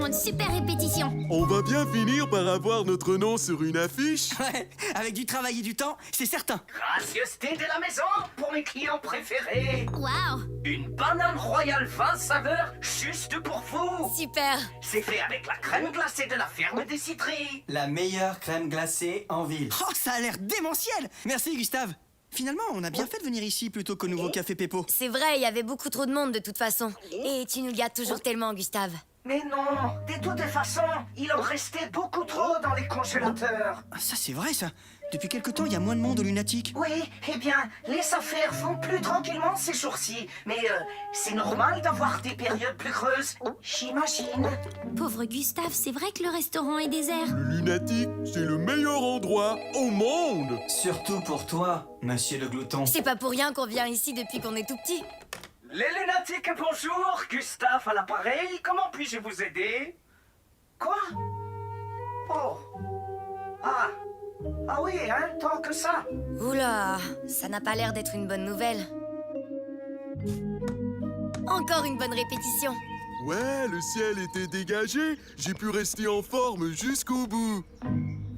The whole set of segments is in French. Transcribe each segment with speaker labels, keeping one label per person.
Speaker 1: vraiment une super répétition.
Speaker 2: On va bien finir par avoir notre nom sur une affiche.
Speaker 3: Ouais, avec du travail et du temps, c'est certain.
Speaker 4: Gracieuseté de la maison pour mes clients préférés.
Speaker 1: Waouh,
Speaker 4: Une banane royale 20 saveurs juste pour vous.
Speaker 1: super.
Speaker 4: C'est fait avec la crème glacée de la ferme des Citries.
Speaker 3: La meilleure crème glacée en ville. Oh, ça a l'air démentiel. Merci, Gustave. Finalement, on a bien fait de venir ici plutôt qu'au nouveau Café Peppo.
Speaker 5: C'est vrai, il y avait beaucoup trop de monde de toute façon. Et tu nous gâtes toujours tellement, Gustave.
Speaker 4: Mais non, de toutes façons, il en restait beaucoup trop dans les congélateurs.
Speaker 3: Ah, ça, c'est vrai, ça. Depuis quelque temps, il y a moins de monde au Lunatique.
Speaker 4: Oui, eh bien, les affaires vont plus tranquillement ces jours-ci. Mais c'est normal d'avoir des périodes plus creuses, j'imagine.
Speaker 1: Pauvre Gustave, c'est vrai que le restaurant est désert.
Speaker 2: Le Lunatique, c'est le meilleur endroit au monde.
Speaker 3: Surtout pour toi, monsieur le glouton.
Speaker 5: C'est pas pour rien qu'on vient ici depuis qu'on est tout petit.
Speaker 4: Les lunatiques, bonjour. Gustave à l'appareil, comment puis-je vous aider? Quoi? Oh. Ah oui, hein, tant que ça.
Speaker 5: Oula, ça n'a pas l'air d'être une bonne nouvelle. Encore une bonne répétition.
Speaker 2: Ouais, le ciel était dégagé. J'ai pu rester en forme jusqu'au bout.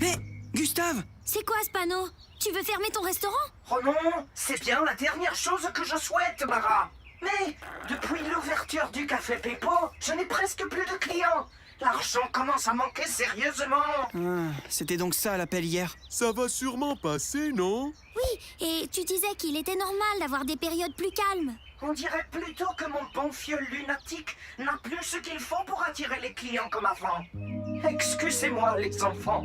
Speaker 3: Hé, Gustave!
Speaker 1: C'est quoi ce panneau? Tu veux fermer ton restaurant?
Speaker 4: Oh non, c'est bien la dernière chose que je souhaite, Mara. Mais depuis l'ouverture du Café Peppo, je n'ai presque plus de clients. L'argent commence à manquer sérieusement.
Speaker 3: Ah, c'était donc ça l'appel hier.
Speaker 2: Ça va sûrement passer, non?
Speaker 1: Oui, et tu disais qu'il était normal d'avoir des périodes plus calmes.
Speaker 4: On dirait plutôt que mon bon vieux lunatique n'a plus ce qu'il faut pour attirer les clients comme avant. Excusez-moi, les enfants,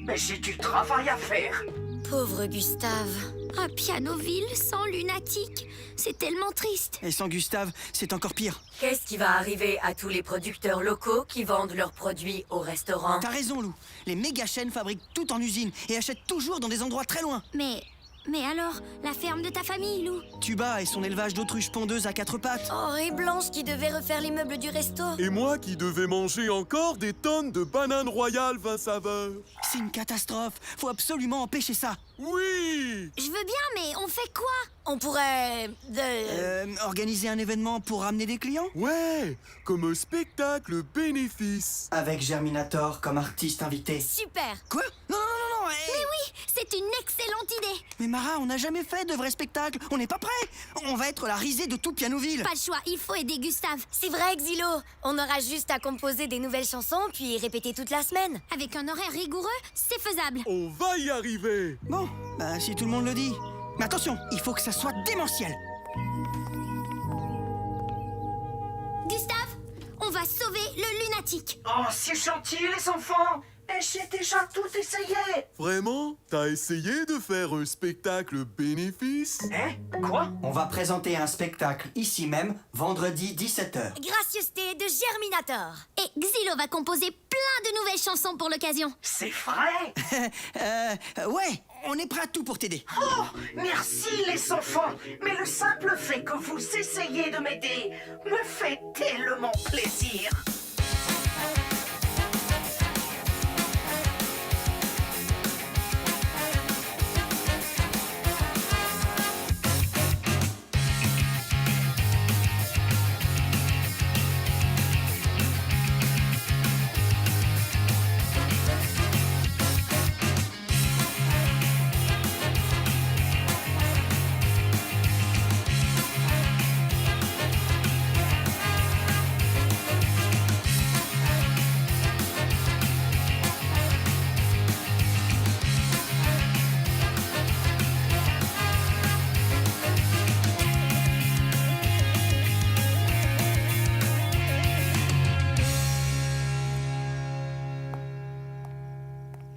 Speaker 4: mais j'ai du travail à faire.
Speaker 5: Pauvre Gustave.
Speaker 1: Un Pianoville sans lunatique, c'est tellement triste.
Speaker 3: Et sans Gustave, c'est encore pire.
Speaker 5: Qu'est-ce qui va arriver à tous les producteurs locaux qui vendent leurs produits au restaurant?
Speaker 3: T'as raison, Lou. Les méga chaînes fabriquent tout en usine et achètent toujours dans des endroits très loin.
Speaker 1: Mais alors, la ferme de ta famille, Lou?
Speaker 3: Tuba et son élevage d'autruches pondeuses à quatre pattes.
Speaker 5: Oh, et Blanche qui devait refaire les meubles du resto.
Speaker 2: Et moi qui devais manger encore des tonnes de bananes royales 20 saveurs.
Speaker 3: C'est une catastrophe. Faut absolument empêcher ça.
Speaker 2: Oui!
Speaker 1: Je veux bien, mais on fait quoi?
Speaker 5: On pourrait...
Speaker 3: Organiser un événement pour ramener des clients?
Speaker 2: Ouais, comme un spectacle bénéfice.
Speaker 3: Avec Germinator comme artiste invité.
Speaker 5: Super.
Speaker 3: Quoi? Non, non, non, non,
Speaker 1: Mais oui, c'est une excellente idée.
Speaker 3: Mais Mara, on n'a jamais fait de vrai spectacle. On n'est pas prêt. On va être la risée de tout Pianoville.
Speaker 1: Pas le choix, il faut aider Gustave.
Speaker 5: C'est vrai, Xylo. On aura juste à composer des nouvelles chansons, puis répéter toute la semaine.
Speaker 1: Avec un horaire rigoureux, c'est faisable.
Speaker 2: On va y arriver.
Speaker 3: Bon, bah si tout le monde le dit. Mais attention, il faut que ça soit démentiel.
Speaker 1: Gustave, on va sauver le lunatique.
Speaker 4: Oh, c'est gentil, les enfants. Mais j'ai déjà tout essayé.
Speaker 2: Vraiment? T'as essayé de faire un spectacle bénéfice?
Speaker 4: Hein? Quoi?
Speaker 3: On va présenter un spectacle ici même, vendredi 17h.
Speaker 5: Gracieuseté de Germinator.
Speaker 1: Et Xylo va composer plein de nouvelles chansons pour l'occasion.
Speaker 4: C'est vrai?
Speaker 3: Ouais, on est prêt à tout pour t'aider.
Speaker 4: Oh, merci les enfants. Mais le simple fait que vous essayez de m'aider me fait tellement plaisir.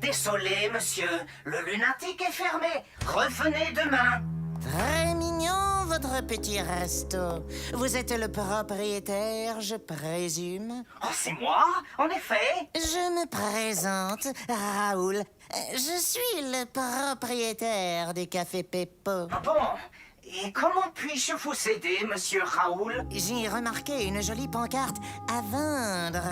Speaker 4: Désolé, monsieur, le lunatique est fermé. Revenez demain.
Speaker 6: Très mignon, votre petit resto. Vous êtes le propriétaire, je présume?
Speaker 4: Oh, c'est moi, en effet.
Speaker 6: Je me présente, Raoul. Je suis le propriétaire du Café Peppo.
Speaker 4: Ah bon? Et comment puis-je vous aider, monsieur Raoul?
Speaker 6: J'ai remarqué une jolie pancarte à vendre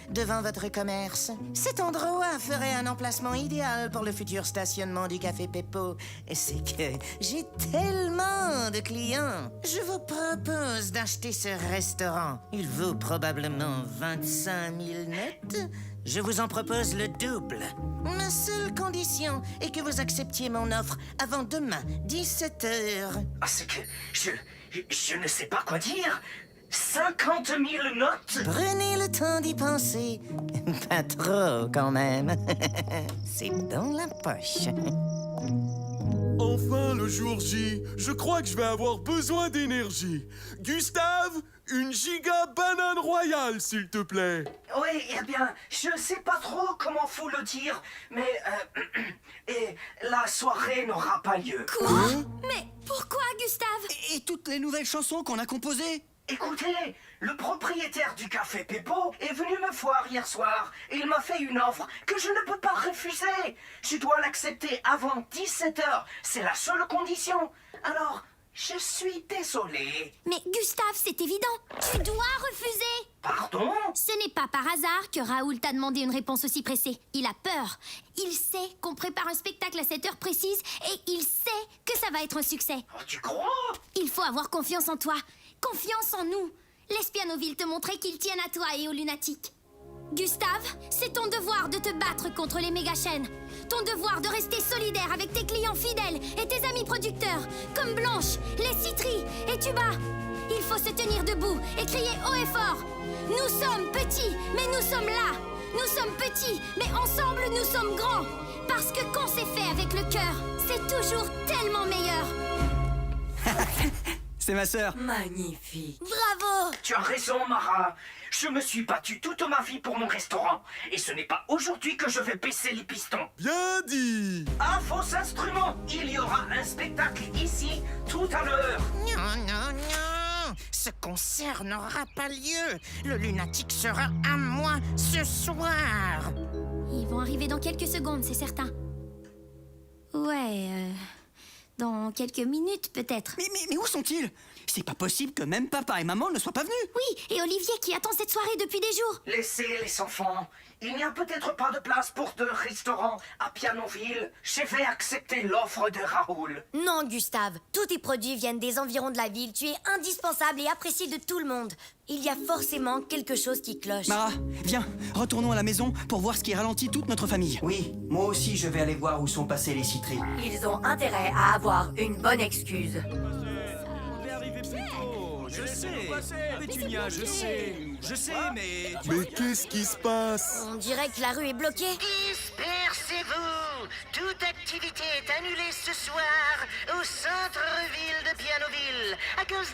Speaker 6: devant votre commerce. Cet endroit ferait un emplacement idéal pour le futur stationnement du Café Peppo. C'est que j'ai tellement de clients. Je vous propose d'acheter ce restaurant. Il vaut probablement 25 000 net. Je vous en propose le double. Ma seule condition est que vous acceptiez mon offre avant demain, 17h.
Speaker 4: Ah, c'est que je ne sais pas quoi dire. 50 000 notes?
Speaker 6: Prenez le temps d'y penser. Pas trop, quand même. C'est dans la poche.
Speaker 2: Enfin, le jour J, je crois que je vais avoir besoin d'énergie. Gustave, une giga banane royale, s'il te plaît.
Speaker 4: Oui, eh bien, je sais pas trop comment faut le dire, mais et la soirée n'aura pas lieu.
Speaker 1: Quoi? Mais pourquoi, Gustave?
Speaker 3: Et toutes les nouvelles chansons qu'on a composées?
Speaker 4: Écoutez, le propriétaire du Café Peppo est venu me voir hier soir et il m'a fait une offre que je ne peux pas refuser. Je dois l'accepter avant 17h, c'est la seule condition. Alors, je suis désolé.
Speaker 1: Mais Gustave, c'est évident. Tu dois refuser.
Speaker 4: Pardon?
Speaker 1: Ce n'est pas par hasard que Raoul t'a demandé une réponse aussi pressée. Il a peur. Il sait qu'on prépare un spectacle à cette heure précise et il sait que ça va être un succès.
Speaker 4: Oh, tu crois?
Speaker 1: Il faut avoir confiance en toi. Confiance en nous. Laisse Pianoville te montrer qu'ils tiennent à toi et aux lunatiques. Gustave, c'est ton devoir de te battre contre les méga-chaînes. Ton devoir de rester solidaire avec tes clients fidèles et tes amis producteurs, comme Blanche, les Citri et Tuba. Il faut se tenir debout et crier haut et fort. Nous sommes petits, mais nous sommes là. Nous sommes petits, mais ensemble nous sommes grands. Parce que quand c'est fait avec le cœur, c'est toujours tellement meilleur.
Speaker 3: C'est ma sœur.
Speaker 5: Magnifique. Bravo.
Speaker 4: Tu as raison, Mara. Je me suis battu toute ma vie pour mon restaurant. Et ce n'est pas aujourd'hui que je vais baisser les pistons.
Speaker 2: Bien dit.
Speaker 4: Un faux instrument. Il y aura un spectacle ici tout à l'heure.
Speaker 6: Non, non, non. Ce concert n'aura pas lieu. Le lunatique sera à moi ce soir.
Speaker 1: Ils vont arriver dans quelques secondes, c'est certain. Ouais, dans quelques minutes peut-être.
Speaker 3: Mais où sont-ils? C'est pas possible que même papa et maman ne soient pas venus.
Speaker 1: Oui, et Olivier qui attend cette soirée depuis des jours.
Speaker 4: Laissez les enfants. Il n'y a peut-être pas de place pour 2 restaurants à Pianoville. Je vais accepter l'offre de Raoul.
Speaker 5: Non, Gustave. Tous tes produits viennent des environs de la ville. Tu es indispensable et apprécié de tout le monde. Il y a forcément quelque chose qui cloche.
Speaker 3: Mara, viens, retournons à la maison pour voir ce qui ralentit toute notre famille.
Speaker 7: Oui, moi aussi je vais aller voir où sont passés les citris.
Speaker 5: Ils ont intérêt à avoir une bonne excuse.
Speaker 8: Je sais, Pétunia, je sais, mais...
Speaker 2: Mais qu'est-ce qui se passe?
Speaker 5: On dirait que la rue est bloquée.
Speaker 6: Dispersez-vous. Toute activité est annulée ce soir au centre-ville de Pianoville à cause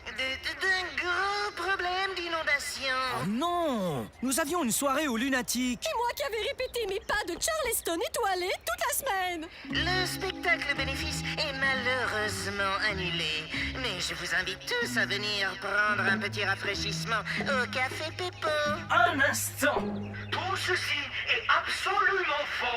Speaker 6: d'un gros problème d'inondation.
Speaker 8: Oh non! Nous avions une soirée au lunatique.
Speaker 9: C'est moi qui avais répété mes pas de Charleston étoilé toute la semaine.
Speaker 6: Le spectacle bénéfice est malheureusement annulé. Mais je vous invite tous à venir prendre un petit rafraîchissement au Café Peppo.
Speaker 4: Un instant. Tout ceci est absolument faux.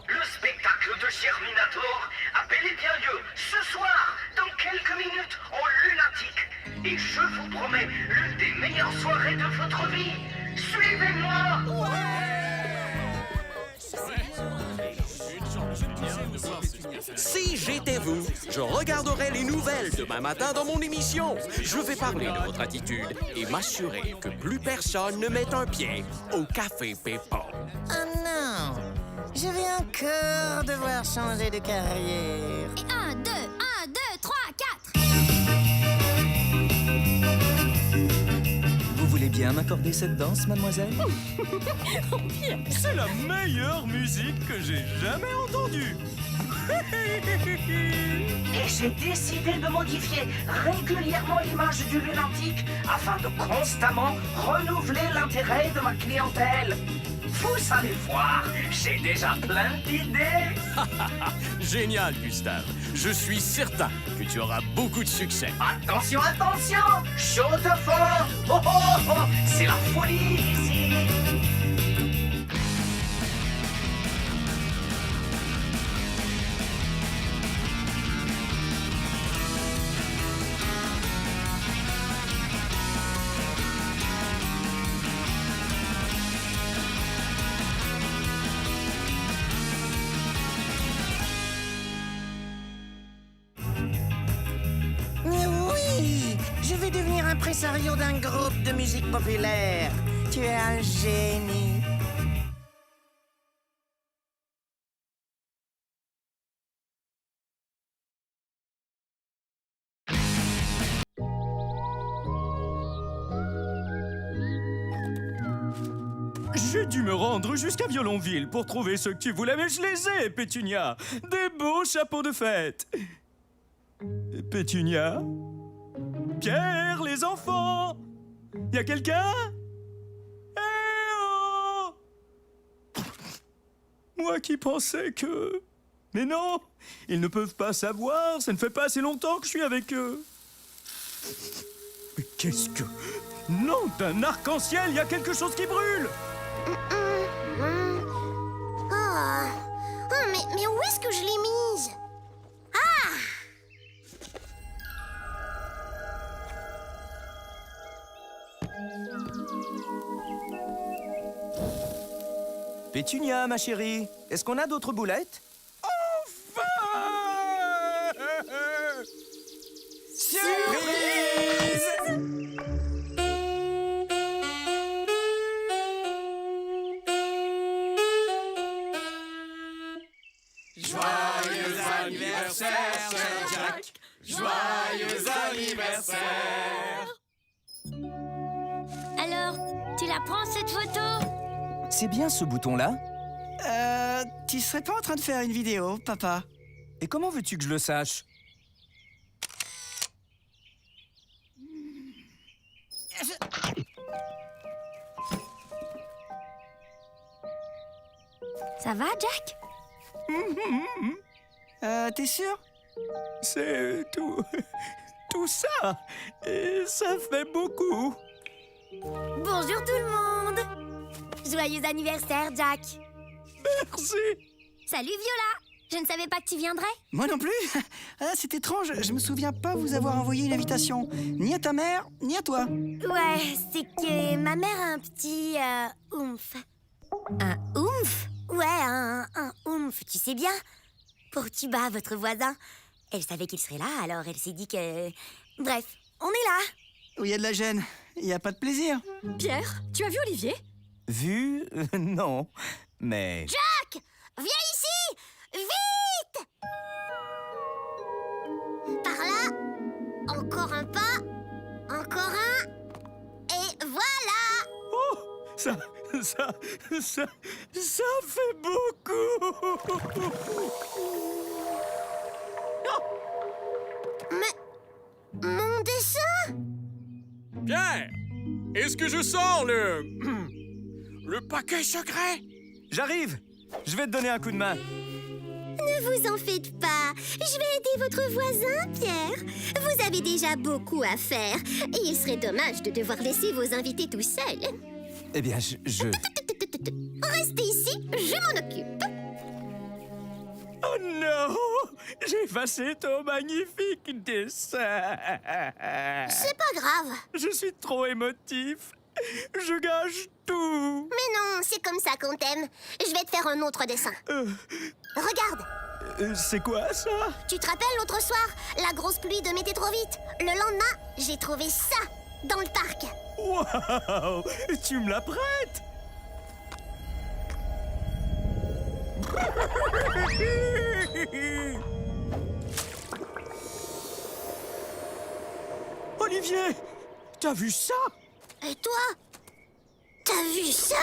Speaker 4: Le spectacle de Germinator a bel et bien lieu ce soir, dans quelques minutes, au Lunatique. Et je vous promets l'une des meilleures soirées de votre vie. Suivez-moi.
Speaker 10: Si j'étais vous, je regarderais les nouvelles demain matin dans mon émission. Je vais parler de votre attitude et m'assurer que plus personne ne mette un pied au Café Peppo.
Speaker 6: Oh non! Je vais encore devoir changer de carrière.
Speaker 1: Et 1, 2, 3, 4.
Speaker 3: Vous voulez bien m'accorder cette danse, mademoiselle?
Speaker 8: C'est la meilleure musique que j'ai jamais entendue.
Speaker 4: Et j'ai décidé de modifier régulièrement l'image du lunatique afin de constamment renouveler l'intérêt de ma clientèle. Vous allez voir, j'ai déjà plein d'idées.
Speaker 10: Génial, Gustave. Je suis certain que tu auras beaucoup de succès.
Speaker 4: Attention, attention, chaud de fond. Oh, oh, oh, c'est la folie ici.
Speaker 6: Je vais devenir impresario d'un groupe de musique populaire. Tu es un génie.
Speaker 8: J'ai dû me rendre jusqu'à Violonville pour trouver ce que tu voulais, mais je les ai, Pétunia. Des beaux chapeaux de fête. Pétunia? Pierre, les enfants? Y a quelqu'un? Eh oh! Moi qui pensais que... Mais non, ils ne peuvent pas savoir, ça ne fait pas assez longtemps que je suis avec eux. Mais qu'est-ce que... Nom d'un arc-en-ciel, il y a quelque chose qui brûle!
Speaker 1: Mais où est-ce que je l'ai mise?
Speaker 3: Pétunia, ma chérie, est-ce qu'on a d'autres boulettes? Surprise!
Speaker 2: Joyeux anniversaire, cher Jack! Joyeux anniversaire!
Speaker 1: Alors, tu la prends cette photo?
Speaker 3: C'est bien ce bouton-là? Tu serais pas en train de faire une vidéo, papa? Et comment veux-tu que je le sache?
Speaker 1: Ça va, Jack?
Speaker 3: T'es sûr?
Speaker 8: C'est tout... tout ça. Et ça fait beaucoup.
Speaker 5: Bonjour tout le monde! Joyeux anniversaire, Jack!
Speaker 8: Merci.
Speaker 1: Salut, Viola! Je ne savais pas que tu viendrais.
Speaker 3: Moi non plus. C'est étrange, je me souviens pas vous avoir envoyé une invitation. Ni à ta mère, ni à toi.
Speaker 5: Ouais, c'est que ma mère a un petit oomph.
Speaker 1: Un oomph?
Speaker 5: Ouais, un oomph, tu sais bien. Pour Tuba, votre voisin. Elle savait qu'il serait là, alors elle s'est dit que... Bref, on est là.
Speaker 3: Où il y a de la gêne, il y a pas de plaisir.
Speaker 9: Pierre, tu as vu Olivier?
Speaker 3: Vu? Non. Mais...
Speaker 1: Jack! Viens ici! Vite! Par là. Encore un pas. Encore un. Et voilà!
Speaker 8: Oh, ça fait beaucoup.
Speaker 1: Mais... Mon dessin?
Speaker 10: Pierre, est-ce que je sors le... le paquet secret?
Speaker 3: J'arrive! Je vais te donner un coup de main.
Speaker 1: Ne vous en faites pas. Je vais aider votre voisin, Pierre. Vous avez déjà beaucoup à faire. Et il serait dommage de devoir laisser vos invités tout seuls.
Speaker 3: Eh bien, je...
Speaker 1: Restez ici, je m'en occupe.
Speaker 8: Oh non! J'ai effacé ton magnifique dessin.
Speaker 1: C'est pas grave.
Speaker 8: Je suis trop émotif. Je gâche tout.
Speaker 1: Mais non, c'est comme ça qu'on t'aime. Je vais te faire un autre dessin. Regarde.
Speaker 8: C'est quoi ça?
Speaker 1: Tu te rappelles l'autre soir, la grosse pluie de Mété trop vite? Le lendemain, j'ai trouvé ça dans le parc.
Speaker 8: Waouh! Tu me la prêtes? Olivier, t'as vu ça?
Speaker 1: Et toi? T'as vu ça?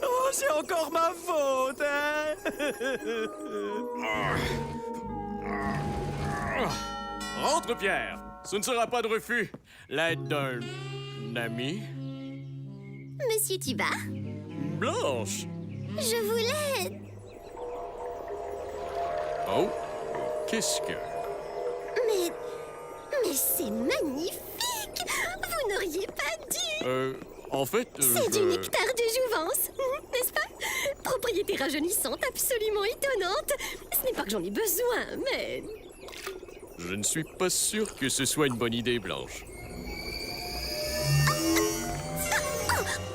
Speaker 8: Oh, c'est encore ma faute, hein?
Speaker 10: Rentre, Pierre. Ce ne sera pas de refus. L'aide d'un ami.
Speaker 1: Monsieur Tuba,
Speaker 10: Blanche.
Speaker 1: je voulais...
Speaker 10: Oh, qu'est-ce que...
Speaker 1: Mais c'est magnifique! Vous n'auriez pas dû!
Speaker 10: En fait,
Speaker 9: C'est du nectar de jouvence, n'est-ce pas? Propriété rajeunissante absolument étonnante. Ce n'est pas que j'en ai besoin, mais...
Speaker 10: Je ne suis pas sûr que ce soit une bonne idée, Blanche.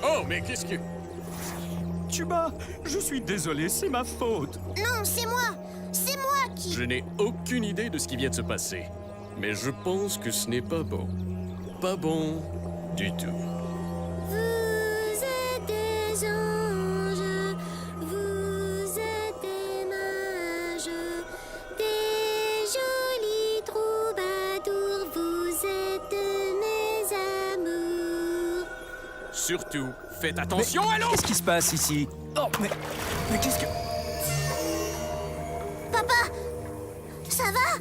Speaker 10: Oh, mais qu'est-ce que...
Speaker 8: Tuba, je suis désolé, c'est ma faute.
Speaker 1: Non, c'est moi! C'est moi
Speaker 10: Je n'ai aucune idée de ce qui vient de se passer. Mais je pense que ce n'est pas bon. Pas bon du tout.
Speaker 1: Vous êtes des anges, vous êtes des mages, des jolis troubadours, vous êtes mes amours.
Speaker 10: Surtout, faites attention à l'eau!
Speaker 8: Qu'est-ce qui se passe ici? Oh, mais qu'est-ce que...
Speaker 1: Papa, ça va?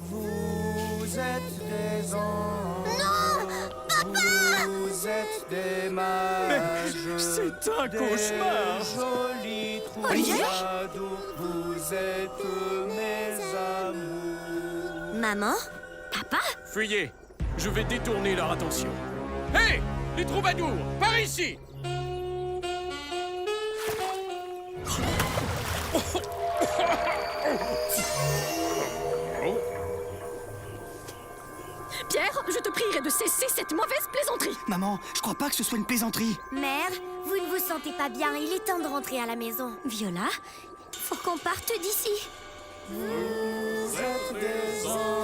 Speaker 2: Vous êtes des anges.
Speaker 1: Non! Papa!
Speaker 2: Vous êtes des mages.
Speaker 8: C'est un cauchemar!
Speaker 2: Jolis troubadours. Vous êtes mes amours.
Speaker 5: Maman?
Speaker 1: Papa?
Speaker 10: Fuyez! Je vais détourner leur attention. Hé! Les troubadours! Par ici!
Speaker 9: Pierre, je te prierai de cesser cette mauvaise plaisanterie.
Speaker 3: Maman, je crois pas que ce soit une plaisanterie.
Speaker 5: Mère, vous ne vous sentez pas bien, il est temps de rentrer à la maison.
Speaker 1: Viola, faut qu'on parte d'ici.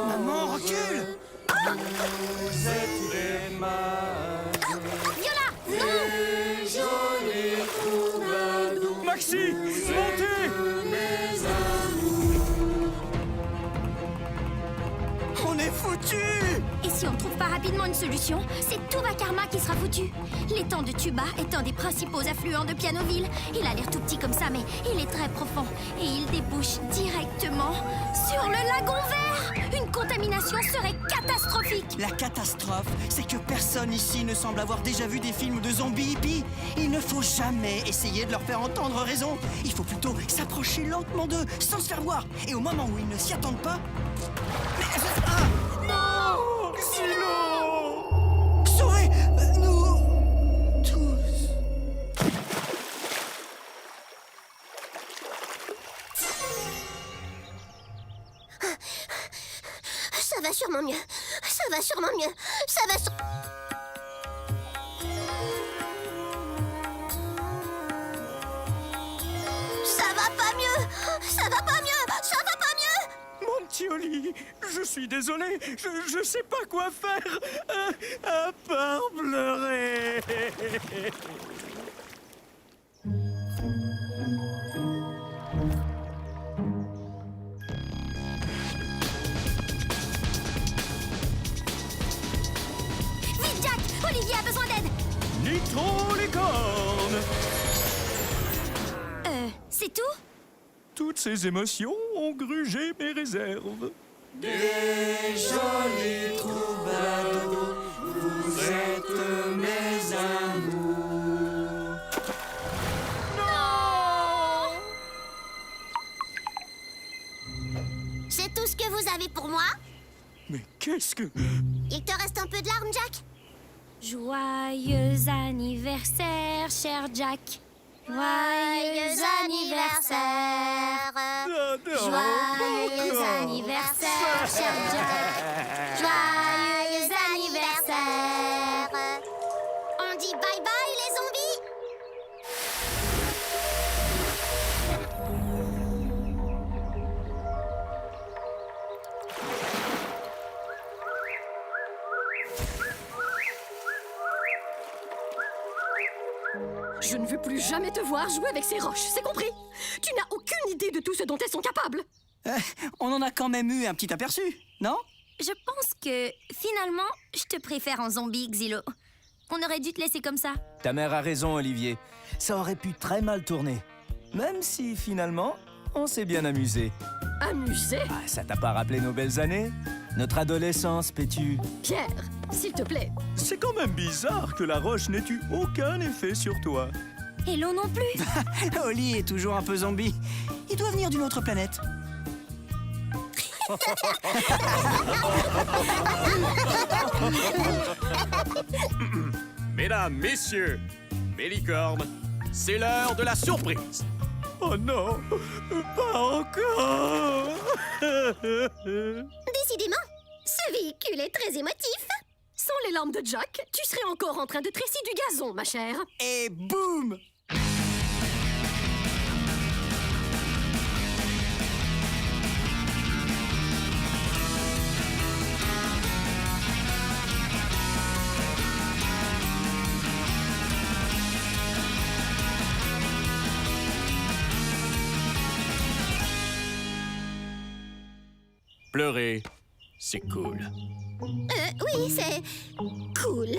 Speaker 3: Maman, recule!
Speaker 2: Vous êtes des mages.
Speaker 1: Viola, non!
Speaker 8: Maxi, montez!
Speaker 3: On est foutus!
Speaker 1: Et si on ne trouve pas rapidement une solution, c'est tout Vakarma qui sera foutu. L'étang de Tuba est un des principaux affluents de Pianoville. Il a l'air tout petit comme ça, mais il est très profond. Et il débouche directement sur le lagon vert. Une contamination serait catastrophique.
Speaker 3: La catastrophe, c'est que personne ici ne semble avoir déjà vu des films de zombies hippies. Il ne faut jamais essayer de leur faire entendre raison. Il faut plutôt s'approcher lentement d'eux, sans se faire voir. Et au moment où ils ne s'y attendent pas... Sauvez-nous tous.
Speaker 1: Ça va sûrement mieux. Ça va sûrement mieux. Ça va Ça va pas mieux. Ça va pas mieux. Ça va pas mieux.
Speaker 8: Mon petit Oli, je suis désolé, je sais pas quoi faire à part pleurer.
Speaker 1: Vite, Jack. Olivier a besoin d'aide.
Speaker 8: Nitro licorne!
Speaker 1: C'est tout?
Speaker 8: Toutes ces émotions ont grugé mes réserves.
Speaker 3: Des jolis troubadours, vous êtes mes amours.
Speaker 1: C'est tout ce que vous avez pour moi?
Speaker 8: Mais qu'est-ce que...
Speaker 1: Il te reste un peu de larmes, Jack? Joyeux anniversaire, cher Jack. Joyeux anniversaire. Joyeux anniversaire, cher Jack. Joyeux anniversaire. On dit bye bye, les zombies?
Speaker 9: Je ne veux plus jamais te voir jouer avec ces roches, c'est compris? Tu n'as aucune idée de tout ce dont elles sont capables.
Speaker 3: On en a quand même eu un petit aperçu, non?
Speaker 1: Je pense que, finalement, je te préfère en zombie, Xylo. On aurait dû te laisser comme ça.
Speaker 11: Ta mère a raison, Olivier. Ça aurait pu très mal tourner. Même si, finalement, on s'est bien amusé.
Speaker 9: Amusé?
Speaker 11: Ah, ça t'a pas rappelé nos belles années? Notre adolescence, Pétu?
Speaker 9: Pierre, s'il te plaît.
Speaker 8: C'est quand même bizarre que la roche n'ait eu aucun effet sur toi.
Speaker 1: Et l'eau non plus.
Speaker 3: Oli est toujours un peu zombie. Il doit venir d'une autre planète.
Speaker 10: Mesdames, messieurs, mes licornes, c'est l'heure de la surprise.
Speaker 8: Oh non, pas encore.
Speaker 9: Décidément, ce véhicule est très émotif. Sans les larmes de Jack, tu serais encore en train de tresser du gazon, ma chère.
Speaker 3: Et boum!
Speaker 10: Pleurer, c'est cool.
Speaker 9: Oui, c'est cool.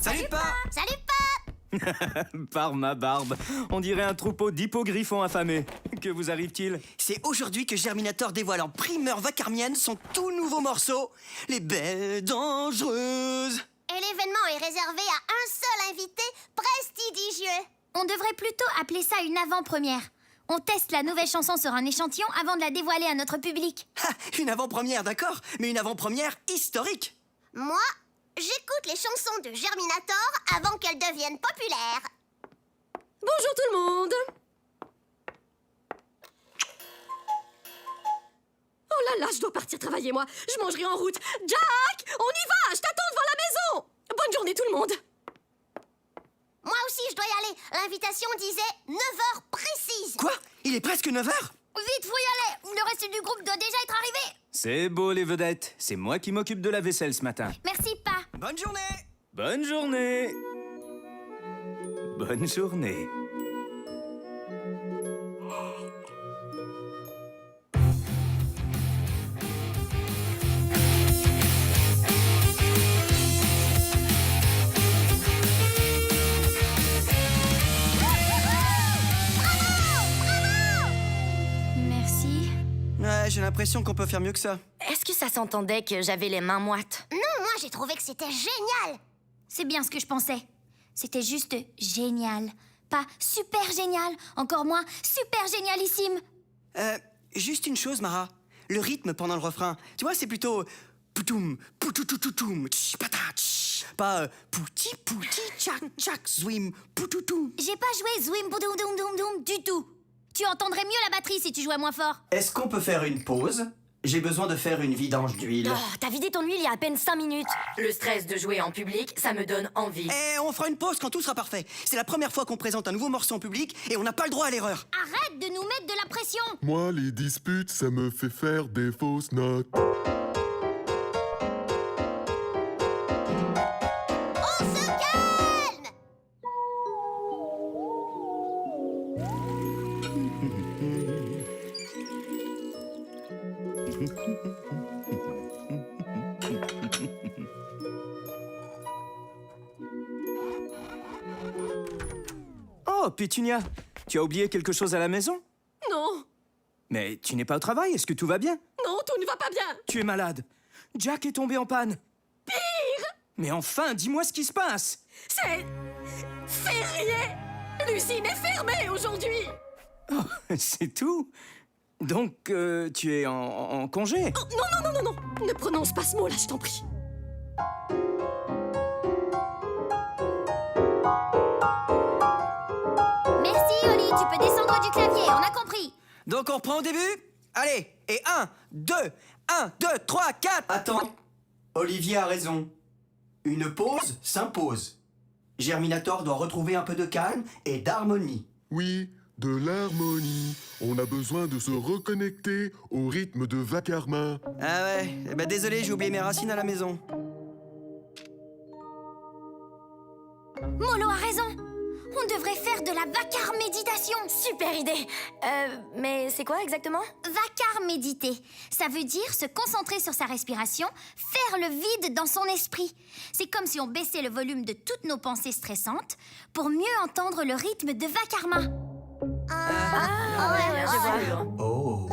Speaker 3: Salut, pas.
Speaker 1: Salut, Pas!
Speaker 11: Par ma barbe, on dirait un troupeau d'hippogriffons affamés. Que vous arrive-t-il?
Speaker 3: C'est aujourd'hui que Germinator dévoile en primeur vacarmienne son tout nouveau morceau, Les Baies Dangereuses.
Speaker 1: Et l'événement est réservé à un seul invité prestigieux. On devrait plutôt appeler ça une avant-première. On teste la nouvelle chanson sur un échantillon avant de la dévoiler à notre public.
Speaker 3: Ha, une avant-première, d'accord, mais une avant-première historique.
Speaker 1: Moi, j'écoute les chansons de Germinator avant qu'elles deviennent populaires.
Speaker 9: Bonjour tout le monde. Oh là là, je dois partir travailler, moi. Je mangerai en route. Jack, on y va. Je t'attends devant la maison. Bonne journée tout le monde.
Speaker 1: Moi aussi, je dois y aller. L'invitation disait 9h précise.
Speaker 3: Quoi? Il est presque 9h?
Speaker 1: Vite, faut y aller. Le reste du groupe doit déjà être arrivé.
Speaker 11: C'est beau, les vedettes. C'est moi qui m'occupe de la vaisselle ce matin.
Speaker 1: Merci, Pas.
Speaker 3: Bonne journée.
Speaker 11: Bonne journée. Bonne journée.
Speaker 1: Merci.
Speaker 3: Ouais, j'ai l'impression qu'on peut faire mieux que ça.
Speaker 5: Est-ce que ça s'entendait que j'avais les mains moites?
Speaker 1: Non, moi, j'ai trouvé que c'était génial. C'est bien ce que je pensais. C'était juste génial. Pas super génial, encore moins super génialissime.
Speaker 3: Juste une chose, Mara. Le rythme pendant le refrain, tu vois, c'est plutôt... Poutoum, poutoutoutoutoum, tch, pata, tch. Pas pouti, pouti, tchak, tchak, zwim, poutoutoum.
Speaker 1: J'ai pas joué Zwim Boudoum Doum Doum Doum du tout. Tu entendrais mieux la batterie si tu jouais moins fort.
Speaker 7: Est-ce qu'on peut faire une pause? J'ai besoin de faire une vidange d'huile.
Speaker 5: Oh, t'as vidé ton huile il y a à peine 5 minutes. Le stress de jouer en public, ça me donne envie.
Speaker 3: Et on fera une pause quand tout sera parfait. C'est la première fois qu'on présente un nouveau morceau en public et on n'a pas le droit à l'erreur.
Speaker 1: Arrête de nous mettre de la pression.
Speaker 2: Moi, les disputes, ça me fait faire des fausses notes.
Speaker 1: On se calme.
Speaker 11: Oh, Pétunia, tu as oublié quelque chose à la maison?
Speaker 9: Non,
Speaker 11: Mais tu n'es pas au travail, est-ce que tout va bien?
Speaker 9: non, tout ne va pas bien.
Speaker 11: Tu es malade. Jack est tombé en panne.
Speaker 9: Pire,
Speaker 11: Mais enfin, dis-moi ce qui se passe.
Speaker 9: c'est férié. L'usine est fermée aujourd'hui.
Speaker 11: Oh, c'est tout? Donc, tu es en congé?
Speaker 9: Oh, non, non, non, non, non. Ne prononce pas ce mot-là, je t'en prie.
Speaker 1: Merci, Oli. Tu peux descendre du clavier. On a compris.
Speaker 3: Donc on reprend au début? Allez, et 1, 2, 3, 4.
Speaker 7: Attends, Olivier a raison. Une pause s'impose. Germinator doit retrouver un peu de calme et d'harmonie.
Speaker 2: Oui, de l'harmonie. On a besoin de se reconnecter au rythme de Vacarmin.
Speaker 3: Ah ouais, eh ben désolé, j'ai oublié mes racines à la maison.
Speaker 1: Molo a raison. On devrait faire de la vacar méditation.
Speaker 5: Super idée. Mais c'est quoi exactement?
Speaker 1: Vacar méditer. Ça veut dire se concentrer sur sa respiration, faire le vide dans son esprit. C'est comme si on baissait le volume de toutes nos pensées stressantes pour mieux entendre le rythme de Vacarmin.
Speaker 5: Je vois.
Speaker 7: Oh.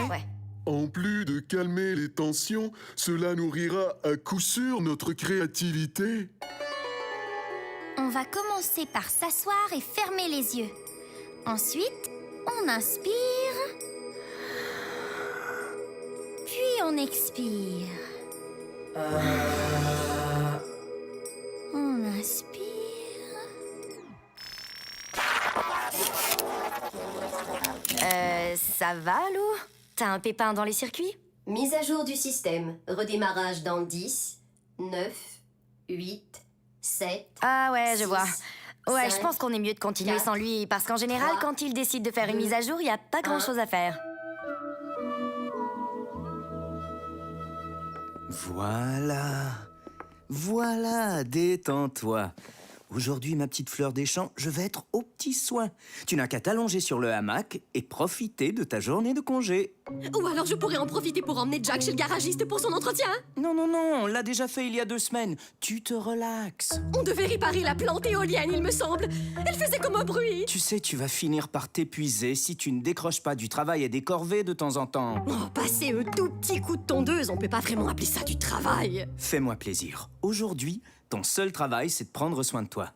Speaker 5: Ouais.
Speaker 2: En plus de calmer les tensions, cela nourrira à coup sûr notre créativité.
Speaker 1: On va commencer par s'asseoir et fermer les yeux. Ensuite, on inspire. Puis on expire. On inspire.
Speaker 5: Ça va, Lou? T'as un pépin dans les circuits?
Speaker 9: Mise à jour du système. Redémarrage dans 10, 9, 8, 7...
Speaker 5: Ah ouais, je
Speaker 9: 6,
Speaker 5: vois. Ouais,
Speaker 9: 5,
Speaker 5: je pense qu'on est mieux de continuer
Speaker 9: 4,
Speaker 5: sans lui, parce qu'en général,
Speaker 9: 3,
Speaker 5: quand il décide de faire une
Speaker 9: 2,
Speaker 5: mise à jour, il n'y a pas grand-chose à faire.
Speaker 11: Voilà. Voilà, détends-toi. Aujourd'hui, ma petite fleur des champs, je vais être aux petits soins. Tu n'as qu'à t'allonger sur le hamac et profiter de ta journée de congé.
Speaker 9: Ou alors je pourrais en profiter pour emmener Jack chez le garagiste pour son entretien.
Speaker 11: Non, on l'a déjà fait il y a 2 semaines. Tu te relaxes.
Speaker 9: On devait réparer la plante éolienne, il me semble. Elle faisait comme un bruit.
Speaker 11: Tu sais, tu vas finir par t'épuiser si tu ne décroches pas du travail et des corvées de temps en temps.
Speaker 9: Oh, passer un tout petit coup de tondeuse, on peut pas vraiment appeler ça du travail.
Speaker 11: Fais-moi plaisir. Aujourd'hui, ton seul travail, c'est de prendre soin de toi.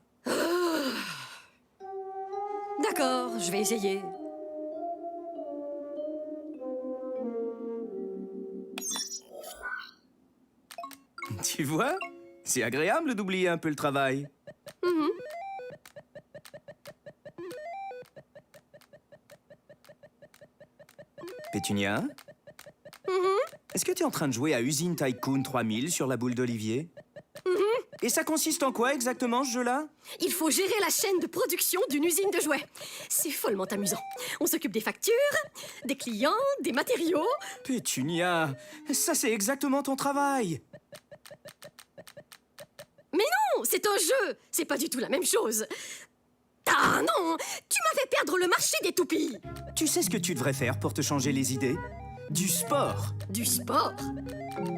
Speaker 9: D'accord, je vais essayer.
Speaker 11: Tu vois? C'est agréable d'oublier un peu le travail. Pétunia? Est-ce que tu es en train de jouer à Usine Tycoon 3000 sur la boule d'Olivier? Et ça consiste en quoi exactement, ce jeu-là?
Speaker 9: Il faut gérer la chaîne de production d'une usine de jouets. C'est follement amusant. On s'occupe des factures, des clients, des matériaux.
Speaker 11: Pétunia, ça c'est exactement ton travail.
Speaker 9: Mais non, c'est un jeu. C'est pas du tout la même chose. Ah non, tu m'as fait perdre le marché des toupies.
Speaker 11: Tu sais ce que tu devrais faire pour te changer les idées? Du sport.
Speaker 9: Du sport?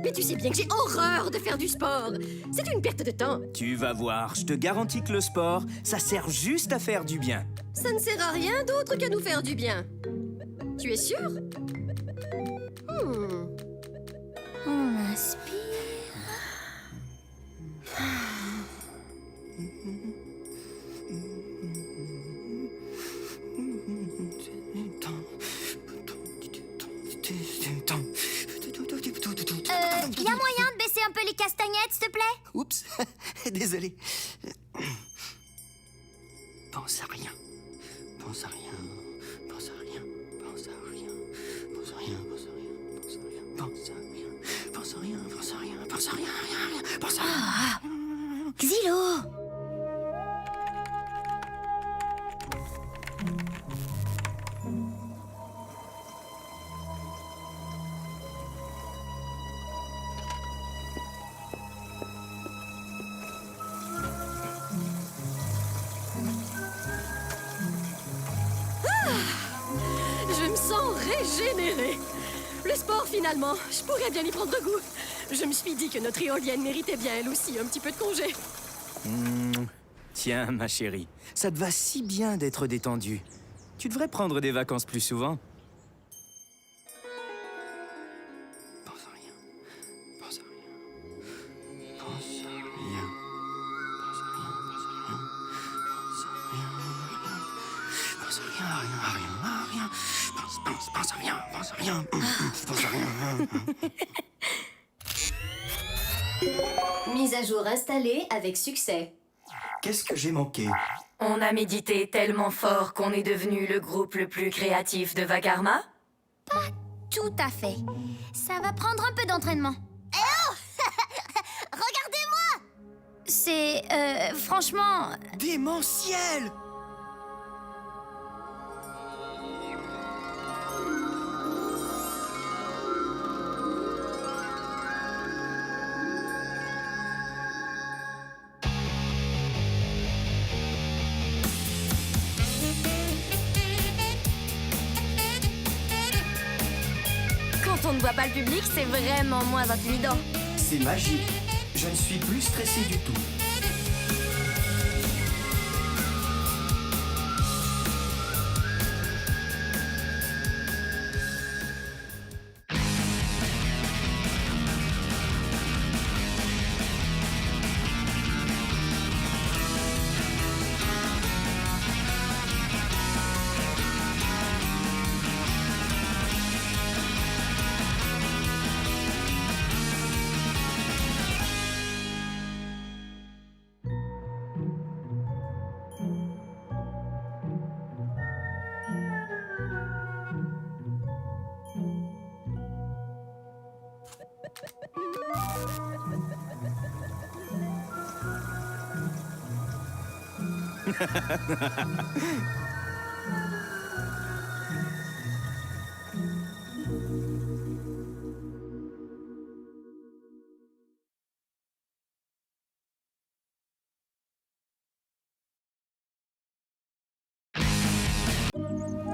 Speaker 9: Mais tu sais bien que j'ai horreur de faire du sport. C'est une perte de temps.
Speaker 11: Tu vas voir, je te garantis que le sport, ça sert juste à faire du bien.
Speaker 9: Ça ne sert à rien d'autre qu'à nous faire du bien. Tu es sûr?
Speaker 1: On inspire. Y a moyen de baisser un peu les castagnettes, s'il te plaît?
Speaker 3: Oups, désolé. Pense à rien. Pense à rien. Pense à rien. Pense à rien. Pense à rien. Pense à rien. Pense à rien. Pense à rien. Pense à rien. Pense à rien. Rien. Pense à rien.
Speaker 1: Xylo!
Speaker 9: Je me sens régénérée. Le sport, finalement, je pourrais bien y prendre goût. Je me suis dit que notre éolienne méritait bien, elle aussi, un petit peu de congé.
Speaker 11: Tiens, ma chérie, ça te va si bien d'être détendue. Tu devrais prendre des vacances plus souvent.
Speaker 3: Pense à rien. Pense à rien. Pense à rien. Pense à rien. Pense à rien. Pense à rien. Rien. Pense à rien. Pense à rien. Pense à rien.
Speaker 9: Mise à jour installée avec succès.
Speaker 7: Qu'est-ce que j'ai manqué?
Speaker 5: On a médité tellement fort qu'on est devenu le groupe le plus créatif de Vakarma?
Speaker 1: Tout à fait. Ça va prendre un peu d'entraînement. Eh oh! Regardez-moi! C'est, franchement...
Speaker 3: Démentiel!
Speaker 5: Quand on ne voit pas le public, c'est vraiment moins intimidant.
Speaker 7: C'est magique. Je ne suis plus stressé du tout.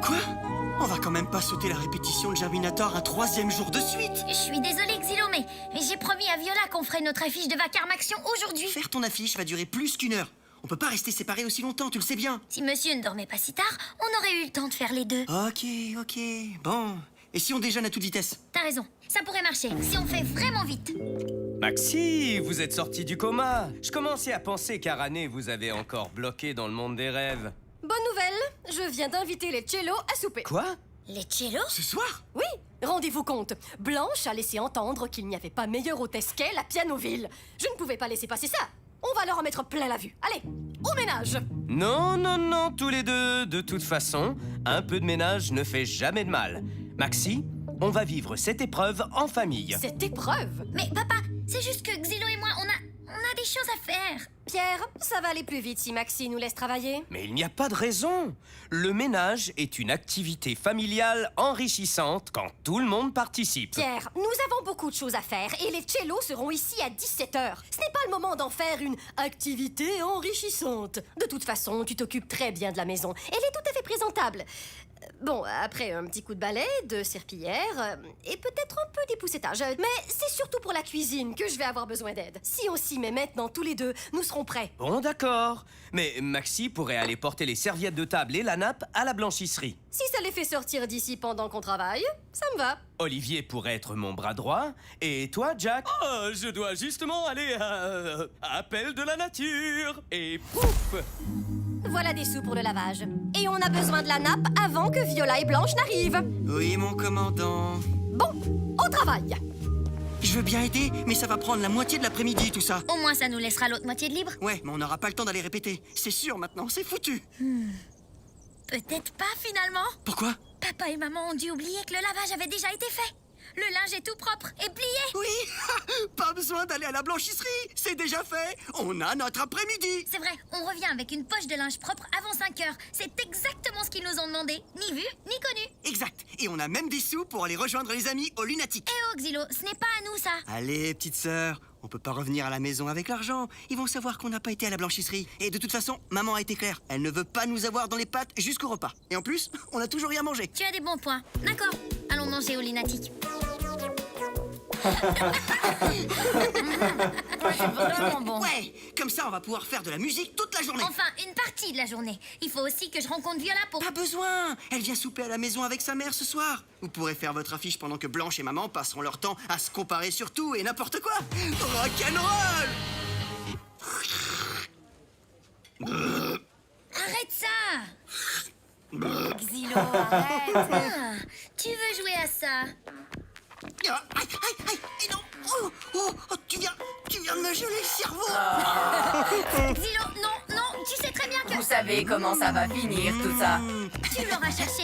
Speaker 3: Quoi? On va quand même pas sauter la répétition de Germinator un 3e jour de suite.
Speaker 1: Je suis désolée, Xylo, mais j'ai promis à Viola qu'on ferait notre affiche de Vacarme Action aujourd'hui.
Speaker 3: Faire ton affiche va durer plus qu'1 heure. On peut pas rester séparés aussi longtemps, tu le sais bien.
Speaker 1: Si monsieur ne dormait pas si tard, on aurait eu le temps de faire les deux.
Speaker 3: Ok. Bon. Et si on déjeune à toute vitesse?
Speaker 1: T'as raison, ça pourrait marcher, si on fait vraiment vite.
Speaker 12: Maxi, vous êtes sorti du coma. Je commençais à penser qu'Arané vous avait encore bloqué dans le monde des rêves.
Speaker 9: Bonne nouvelle, je viens d'inviter les Cellos à souper.
Speaker 12: Quoi?
Speaker 1: Les Cellos?
Speaker 3: Ce soir?
Speaker 9: Oui, rendez-vous compte. Blanche a laissé entendre qu'il n'y avait pas meilleure hôtesse qu'elle à Pianoville. Je ne pouvais pas laisser passer ça. On va leur en mettre plein la vue. Allez, au ménage.
Speaker 12: Non, tous les deux. De toute façon, un peu de ménage ne fait jamais de mal. Maxi, on va vivre cette épreuve en famille.
Speaker 9: Cette épreuve?
Speaker 1: Mais papa, c'est juste que Xylo et moi, on a des choses à faire.
Speaker 9: Pierre, ça va aller plus vite si Maxi nous laisse travailler.
Speaker 12: Mais il n'y a pas de raison. Le ménage est une activité familiale enrichissante quand tout le monde participe.
Speaker 9: Pierre, nous avons beaucoup de choses à faire et les Cellos seront ici à 17h. Ce n'est pas le moment d'en faire une activité enrichissante. De toute façon, tu t'occupes très bien de la maison. Elle est tout à fait présentable. Bon, après un petit coup de balai, de serpillière et peut-être un peu d'époussetage. Mais c'est surtout pour la cuisine que je vais avoir besoin d'aide. Si on s'y met maintenant tous les deux, nous serons prêts.
Speaker 12: Bon, d'accord. Mais Maxi pourrait aller porter les serviettes de table et la nappe à la blanchisserie.
Speaker 9: Si ça les fait sortir d'ici pendant qu'on travaille, ça me va.
Speaker 12: Olivier pourrait être mon bras droit. Et toi, Jack?
Speaker 8: Oh, je dois justement aller à Appel de la nature. Et pouf!
Speaker 9: Voilà des sous pour le lavage. Et on a besoin de la nappe avant que Viola et Blanche n'arrivent.
Speaker 3: Oui, mon commandant.
Speaker 9: Bon, au travail.
Speaker 3: Je veux bien aider, mais ça va prendre la moitié de l'après-midi, tout ça.
Speaker 1: Au moins, ça nous laissera l'autre moitié de libre.
Speaker 3: Ouais, mais on n'aura pas le temps d'aller répéter. C'est sûr, maintenant, c'est foutu.
Speaker 1: Peut-être pas, finalement.
Speaker 3: Pourquoi?
Speaker 1: Papa et maman ont dû oublier que le lavage avait déjà été fait. Le linge est tout propre et plié.
Speaker 3: Oui, pas besoin d'aller à la blanchisserie. C'est déjà fait. On a notre après-midi.
Speaker 1: C'est vrai, on revient avec une poche de linge propre avant 5 heures. C'est exactement ce qu'ils nous ont demandé. Ni vu, ni connu.
Speaker 3: Exact. Et on a même des sous pour aller rejoindre les amis au Lunatique.
Speaker 1: Eh oh, Xylo, ce n'est pas à nous, ça.
Speaker 3: Allez, petite sœur, on peut pas revenir à la maison avec l'argent. Ils vont savoir qu'on n'a pas été à la blanchisserie. Et de toute façon, maman a été claire. Elle ne veut pas nous avoir dans les pattes jusqu'au repas. Et en plus, on a toujours rien mangé.
Speaker 1: Tu as des bons points. D'accord, allons manger au Lunatique. Vraiment bon.
Speaker 3: Ouais, comme ça on va pouvoir faire de la musique toute la journée.
Speaker 1: Enfin, une partie de la journée. Il faut aussi que je rencontre Viola pour...
Speaker 3: Pas besoin. Elle vient souper à la maison avec sa mère ce soir. Vous pourrez faire votre affiche pendant que Blanche et maman passeront leur temps à se comparer sur tout et n'importe quoi. Rock'n'roll.
Speaker 1: Arrête ça. Xylo, arrête. Ah, tu veux jouer à ça?
Speaker 3: Aïe, et non. Oh, tu viens de me geler le cerveau.
Speaker 1: Xylo, non, tu sais très bien que...
Speaker 13: Vous savez comment ça va finir, tout ça.
Speaker 1: Tu l'auras cherché.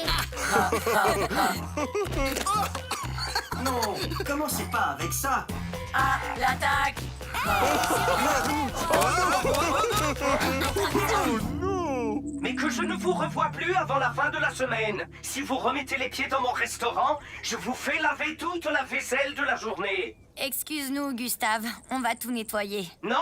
Speaker 3: Non, commencez pas avec ça.
Speaker 13: Ah, l'attaque.
Speaker 10: Mais que je ne vous revoie plus avant la fin de la semaine. Si vous remettez les pieds dans mon restaurant, je vous fais laver toute la vaisselle de la journée.
Speaker 5: Excuse-nous, Gustave, on va tout nettoyer.
Speaker 10: Non.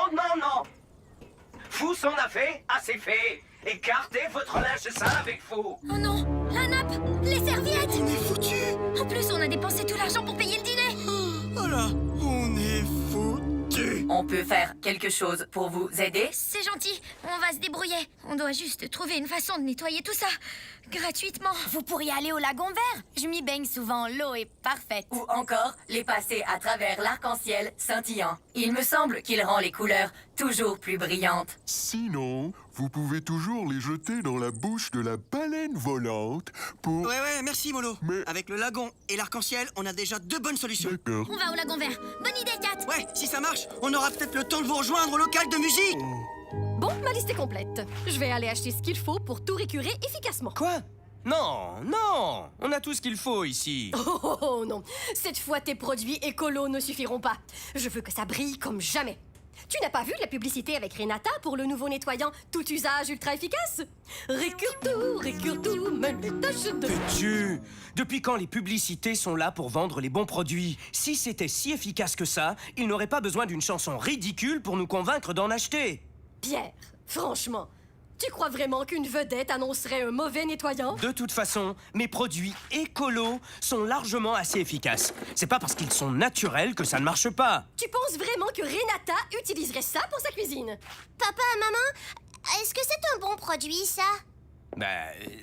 Speaker 10: Vous en avez assez fait. Et gardez votre linge sale avec vous.
Speaker 1: Oh non, la nappe, les serviettes.
Speaker 3: On est foutus.
Speaker 1: En plus, on a dépensé tout l'argent pour payer le dîner.
Speaker 3: Oh là, on est foutus.
Speaker 13: On peut faire quelque chose pour vous aider?
Speaker 1: C'est gentil, on va se débrouiller. On doit juste trouver une façon de nettoyer tout ça. Gratuitement.
Speaker 5: Vous pourriez aller au lagon vert. Je m'y baigne souvent, l'eau est parfaite.
Speaker 13: Ou encore les passer à travers l'arc-en-ciel scintillant. Il me semble qu'il rend les couleurs toujours plus brillantes.
Speaker 2: Sinon, vous pouvez toujours les jeter dans la bouche de la baleine volante pour...
Speaker 3: Ouais, merci, Molo.
Speaker 2: Mais-
Speaker 3: Avec le lagon et l'arc-en-ciel, on a déjà 2 bonnes solutions.
Speaker 2: D'accord.
Speaker 1: On va au lagon vert. Bonne idée, Kat.
Speaker 3: Ouais, si ça marche, on aura peut-être le temps de vous rejoindre au local de musique.
Speaker 9: Bon, ma liste est complète. Je vais aller acheter ce qu'il faut pour tout récurer efficacement.
Speaker 12: Quoi? Non, on a tout ce qu'il faut ici.
Speaker 9: Oh non, cette fois tes produits écolos ne suffiront pas. Je veux que ça brille comme jamais. Tu n'as pas vu la publicité avec Renata pour le nouveau nettoyant tout usage ultra efficace? Récure tout, même les taches de...
Speaker 12: Pétu! Depuis quand les publicités sont là pour vendre les bons produits? Si c'était si efficace que ça, ils n'auraient pas besoin d'une chanson ridicule pour nous convaincre d'en acheter.
Speaker 9: Pierre, franchement, tu crois vraiment qu'une vedette annoncerait un mauvais nettoyant?
Speaker 12: De toute façon, mes produits écolos sont largement assez efficaces. C'est pas parce qu'ils sont naturels que ça ne marche pas.
Speaker 9: Tu penses vraiment que Renata utiliserait ça pour sa cuisine?
Speaker 1: Papa, maman, est-ce que c'est un bon produit, ça?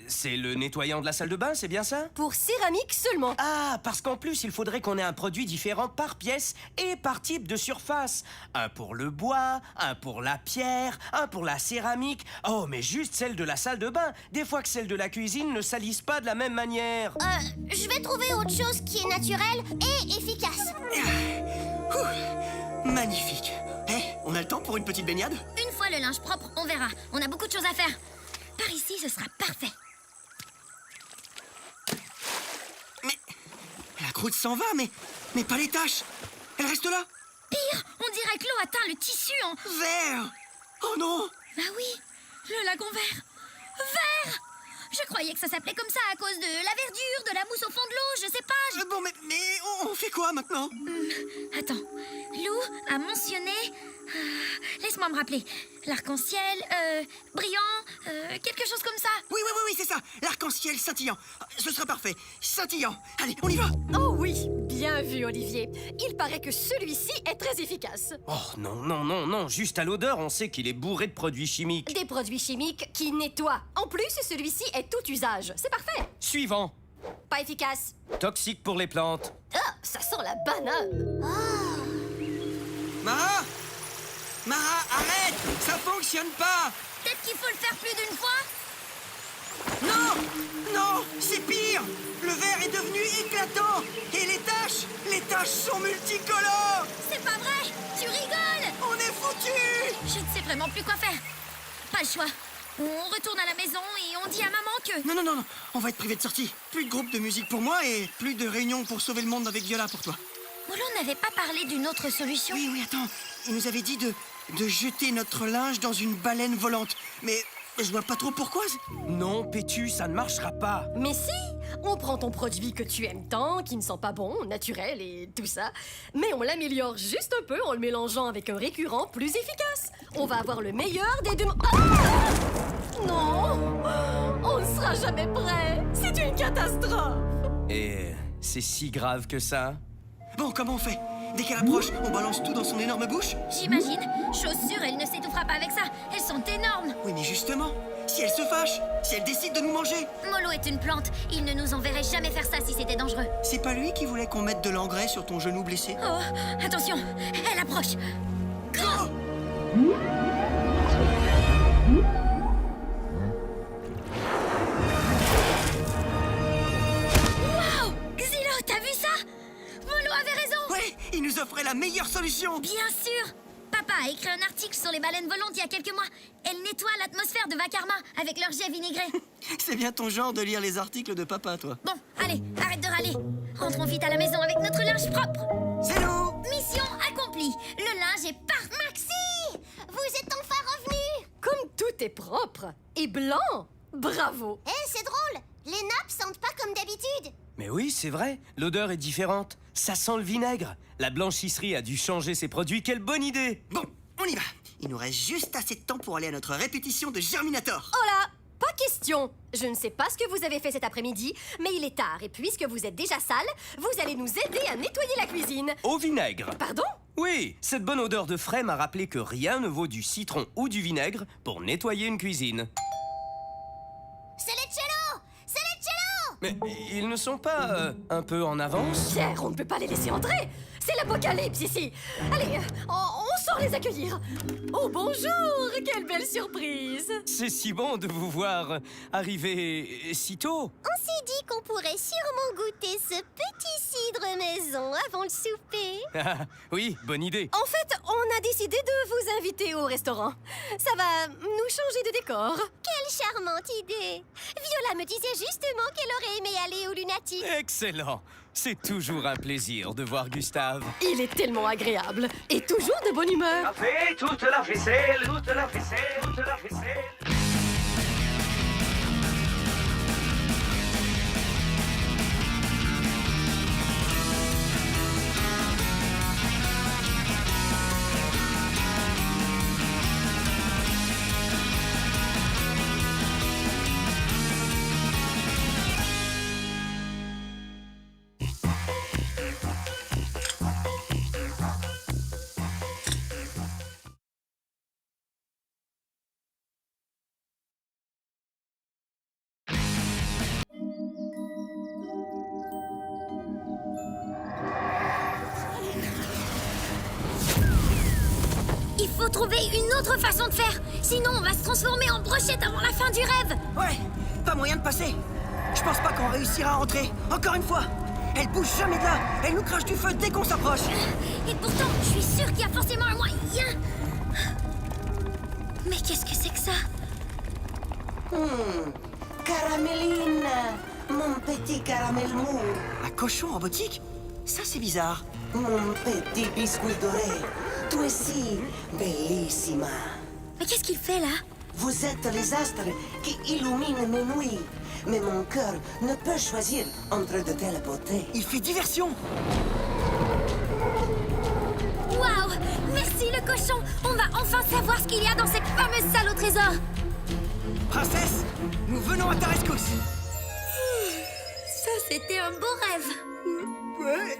Speaker 12: C'est le nettoyant de la salle de bain, c'est bien ça?
Speaker 9: Pour céramique seulement.
Speaker 12: Ah, parce qu'en plus, il faudrait qu'on ait un produit différent par pièce et par type de surface. Un pour le bois, un pour la pierre, un pour la céramique. Oh, mais juste celle de la salle de bain. Des fois que celles de la cuisine ne salissent pas de la même manière.
Speaker 1: Je vais trouver autre chose qui est naturelle et efficace.
Speaker 3: Magnifique. On a le temps pour une petite baignade?
Speaker 1: Une fois le linge propre, on verra. On a beaucoup de choses à faire. Par ici, ce sera parfait.
Speaker 3: Mais la croûte s'en va, mais pas les taches. Elle reste là.
Speaker 1: Pire, on dirait que l'eau atteint le tissu en...
Speaker 3: Vert. Oh non.
Speaker 1: Bah oui, le lagon vert. Vert! Je croyais que ça s'appelait comme ça à cause de la verdure, de la mousse au fond de l'eau, je sais pas.
Speaker 3: Bon, mais on fait quoi maintenant?
Speaker 1: Attends, Lou a mentionné... laisse-moi me rappeler. L'arc-en-ciel, brillant, quelque chose comme ça.
Speaker 3: Oui, c'est ça. L'arc-en-ciel scintillant. Ce sera parfait. Scintillant. Allez, on y va.
Speaker 9: Oh oui, bien vu, Olivier. Il paraît que celui-ci est très efficace.
Speaker 12: Oh non. Juste à l'odeur, on sait qu'il est bourré de produits chimiques.
Speaker 9: Des produits chimiques qui nettoient. En plus, celui-ci est tout usage. C'est parfait.
Speaker 12: Suivant.
Speaker 9: Pas efficace.
Speaker 12: Toxique pour les plantes.
Speaker 9: Ah, ça sent la banane.
Speaker 3: Mara, arrête! Ça fonctionne pas!
Speaker 1: Peut-être qu'il faut le faire plus d'une fois.
Speaker 3: Non, c'est pire! Le verre est devenu éclatant! Et les taches sont multicolores!
Speaker 1: C'est pas vrai! Tu rigoles!
Speaker 3: On est foutus!
Speaker 1: Je ne sais vraiment plus quoi faire. Pas le choix. On retourne à la maison et on dit à maman que...
Speaker 3: Non, on va être privé de sortie. Plus de groupe de musique pour moi et plus de réunions pour sauver le monde avec Viola pour toi.
Speaker 1: Molo n'avait pas parlé d'une autre solution.
Speaker 3: Oui, attends. Il nous avait dit de jeter notre linge dans une baleine volante. Mais je vois pas trop pourquoi.
Speaker 12: Non, Pétu, ça ne marchera pas.
Speaker 9: Mais si! On prend ton produit que tu aimes tant, qui ne sent pas bon, naturel et tout ça, mais on l'améliore juste un peu en le mélangeant avec un récurrent plus efficace. On va avoir le meilleur des deux... Non! On ne sera jamais prêt! C'est une catastrophe!
Speaker 12: Et c'est si grave que ça?
Speaker 3: Bon, comment on fait? Dès qu'elle approche, on balance tout dans son énorme bouche?
Speaker 1: J'imagine. Chose sûre, elle ne s'étouffera pas avec ça. Elles sont énormes.
Speaker 3: Oui, mais justement, si elle se fâche, si elle décide de nous manger...
Speaker 1: Molo est une plante. Il ne nous enverrait jamais faire ça si c'était dangereux.
Speaker 3: C'est pas lui qui voulait qu'on mette de l'engrais sur ton genou blessé?
Speaker 1: Oh, attention, elle approche.
Speaker 3: Go!
Speaker 1: Wow! Xylo, t'as vu ça? Molo avait raison.
Speaker 3: Ouais, il nous offrait la meilleure solution.
Speaker 1: Bien sûr. Papa a écrit un article sur les baleines volantes il y a quelques mois. Elles nettoient l'atmosphère de Vacarma avec leur jet vinaigré.
Speaker 3: C'est bien ton genre de lire les articles de papa, toi.
Speaker 1: Bon, allez, arrête de râler. Rentrons vite à la maison avec notre linge propre.
Speaker 3: C'est nous.
Speaker 1: Mission accomplie. Le linge est par... Maxi! Vous êtes enfin revenu.
Speaker 9: Comme tout est propre et blanc. Bravo.
Speaker 1: C'est drôle. Les nappes sentent pas comme d'habitude.
Speaker 12: Mais oui, c'est vrai, l'odeur est différente. Ça sent le vinaigre. La blanchisserie a dû changer ses produits, quelle bonne idée!
Speaker 3: Bon, on y va. Il nous reste juste assez de temps pour aller à notre répétition de Germinator.
Speaker 9: Oh là, pas question. Je ne sais pas ce que vous avez fait cet après-midi, mais il est tard et puisque vous êtes déjà sale, vous allez nous aider à nettoyer la cuisine.
Speaker 12: Au vinaigre.
Speaker 9: Pardon?
Speaker 12: Oui, cette bonne odeur de frais m'a rappelé que rien ne vaut du citron ou du vinaigre pour nettoyer une cuisine.
Speaker 1: C'est les cellos! C'est les cellos!
Speaker 12: Mais ils ne sont pas un peu en avance?
Speaker 9: Pierre, on ne peut pas les laisser entrer. C'est l'apocalypse ici. Allez, on sort les accueillir. Oh bonjour, quelle belle surprise.
Speaker 12: C'est si bon de vous voir arriver si tôt.
Speaker 1: On s'est dit qu'on pourrait sûrement goûter ce petit cidre maison avant le souper.
Speaker 12: Ah, oui, bonne idée.
Speaker 9: En fait, on a décidé de vous inviter au restaurant. Ça va nous changer de décor.
Speaker 1: Quelle charmante idée. Viola me disait justement qu'elle aurait aimé aller au Lunatique.
Speaker 12: Excellent. C'est toujours un plaisir de voir Gustave.
Speaker 9: Il est tellement agréable et toujours de bonne humeur.
Speaker 4: Café, toute la vaisselle, toute la vaisselle, toute la vaisselle.
Speaker 1: Il faut trouver une autre façon de faire. Sinon, on va se transformer en brochette avant la fin du rêve.
Speaker 3: Ouais, pas moyen de passer. Je pense pas qu'on réussira à entrer. Encore une fois. Elle bouge jamais de là. Elle nous crache du feu dès qu'on s'approche.
Speaker 1: Et pourtant, je suis sûre qu'il y a forcément un moyen. Mais qu'est-ce que c'est que ça?
Speaker 6: Caraméline, mon petit caramel mou,
Speaker 3: Un cochon robotique? Ça, c'est bizarre.
Speaker 6: mon petit biscuit doré. Tu es si bellissima.
Speaker 1: Mais qu'est-ce qu'il fait là?
Speaker 6: Vous êtes les astres qui illuminent mes nuits. Mais mon cœur ne peut choisir entre de telles beautés.
Speaker 3: Il fait diversion.
Speaker 1: Waouh! Merci le cochon! On va enfin savoir ce qu'il y a dans cette fameuse salle au trésor!
Speaker 3: Princesse, nous venons à ta rescousse.
Speaker 1: Ça, c'était un beau rêve!
Speaker 3: Ouais,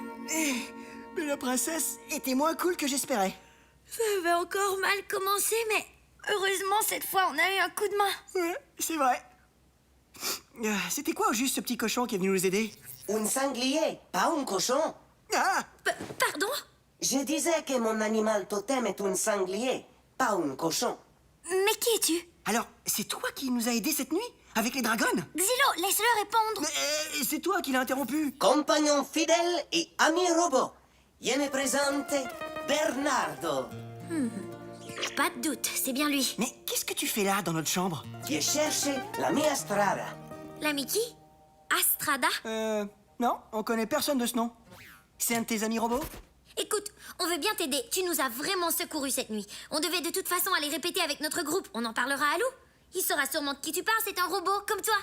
Speaker 3: mais la princesse était moins cool que j'espérais.
Speaker 1: Ça avait encore mal commencé, mais heureusement, cette fois, on a eu un coup de main.
Speaker 3: Ouais, c'est vrai. C'était quoi au juste ce petit cochon qui est venu nous aider?
Speaker 6: Un sanglier, pas un cochon.
Speaker 3: Ah!
Speaker 1: Pardon?
Speaker 6: Je disais que mon animal totem est un sanglier, pas un cochon.
Speaker 1: Mais qui es-tu?
Speaker 3: Alors, c'est toi qui nous a aidés cette nuit? Avec les dragons?
Speaker 1: Xylo, laisse-le répondre!
Speaker 3: Mais c'est toi qui l'as interrompu.
Speaker 6: Compagnon fidèle et ami robot. Je me présente Bernardo.
Speaker 1: Pas de doute, c'est bien lui.
Speaker 3: Mais qu'est-ce que tu fais là, dans notre chambre?
Speaker 6: Je cherche l'ami Astrada.
Speaker 1: L'ami qui? Astrada?
Speaker 3: Non, on connaît personne de ce nom. C'est un de tes amis robots?
Speaker 1: Écoute, on veut bien t'aider. Tu nous as vraiment secouru cette nuit. On devait de toute façon aller répéter avec notre groupe. On en parlera à Lou. Il saura sûrement de qui tu parles, c'est un robot comme toi.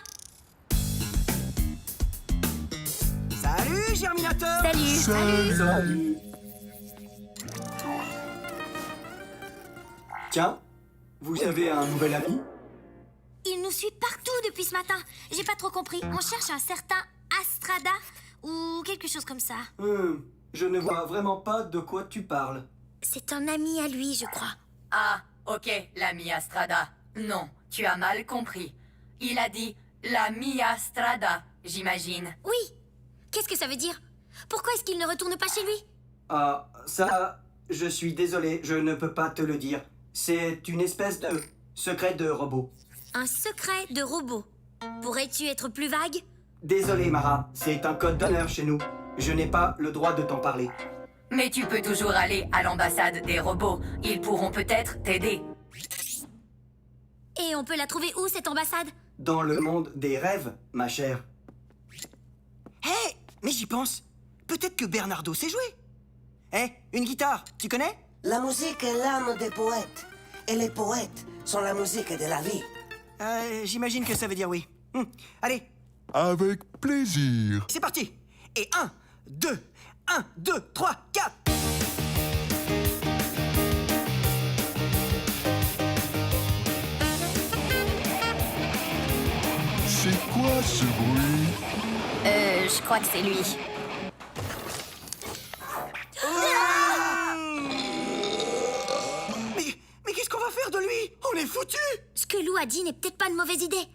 Speaker 3: Salut, Germinator!
Speaker 1: Salut!
Speaker 7: Tiens, vous avez un nouvel ami?
Speaker 1: Il nous suit partout depuis ce matin. J'ai pas trop compris. On cherche un certain Astrada ou quelque chose comme ça.
Speaker 7: Je ne vois vraiment pas de quoi tu parles.
Speaker 1: C'est un ami à lui, je crois.
Speaker 13: Ah, ok, l'ami Astrada. Non, tu as mal compris. Il a dit l'ami Astrada, j'imagine.
Speaker 1: Oui. Qu'est-ce que ça veut dire? Pourquoi est-ce qu'il ne retourne pas chez lui?
Speaker 7: Ah, ça, je suis désolé, je ne peux pas te le dire. C'est une espèce de secret de robot.
Speaker 1: Un secret de robot. Pourrais-tu être plus vague?
Speaker 7: Désolé, Mara, c'est un code d'honneur chez nous. Je n'ai pas le droit de t'en parler.
Speaker 13: Mais tu peux toujours aller à l'ambassade des robots. Ils pourront peut-être t'aider.
Speaker 1: Et on peut la trouver où, cette ambassade?
Speaker 7: Dans le monde des rêves, ma chère.
Speaker 3: Hé, mais j'y pense. Peut-être que Bernardo sait jouer. Hé, une guitare, tu connais?
Speaker 6: La musique est l'âme des poètes. Et les poètes sont la musique de la vie.
Speaker 3: J'imagine que ça veut dire oui. Allez,
Speaker 2: Avec plaisir.
Speaker 3: c'est parti. Et 1, 2, 1, 2, 3, 4.
Speaker 2: C'est quoi ce bruit?
Speaker 9: Je crois que c'est lui.
Speaker 3: Mais qu'est-ce qu'on va faire de lui? On est foutus!
Speaker 1: Ce que Lou a dit n'est peut-être pas une mauvaise idée.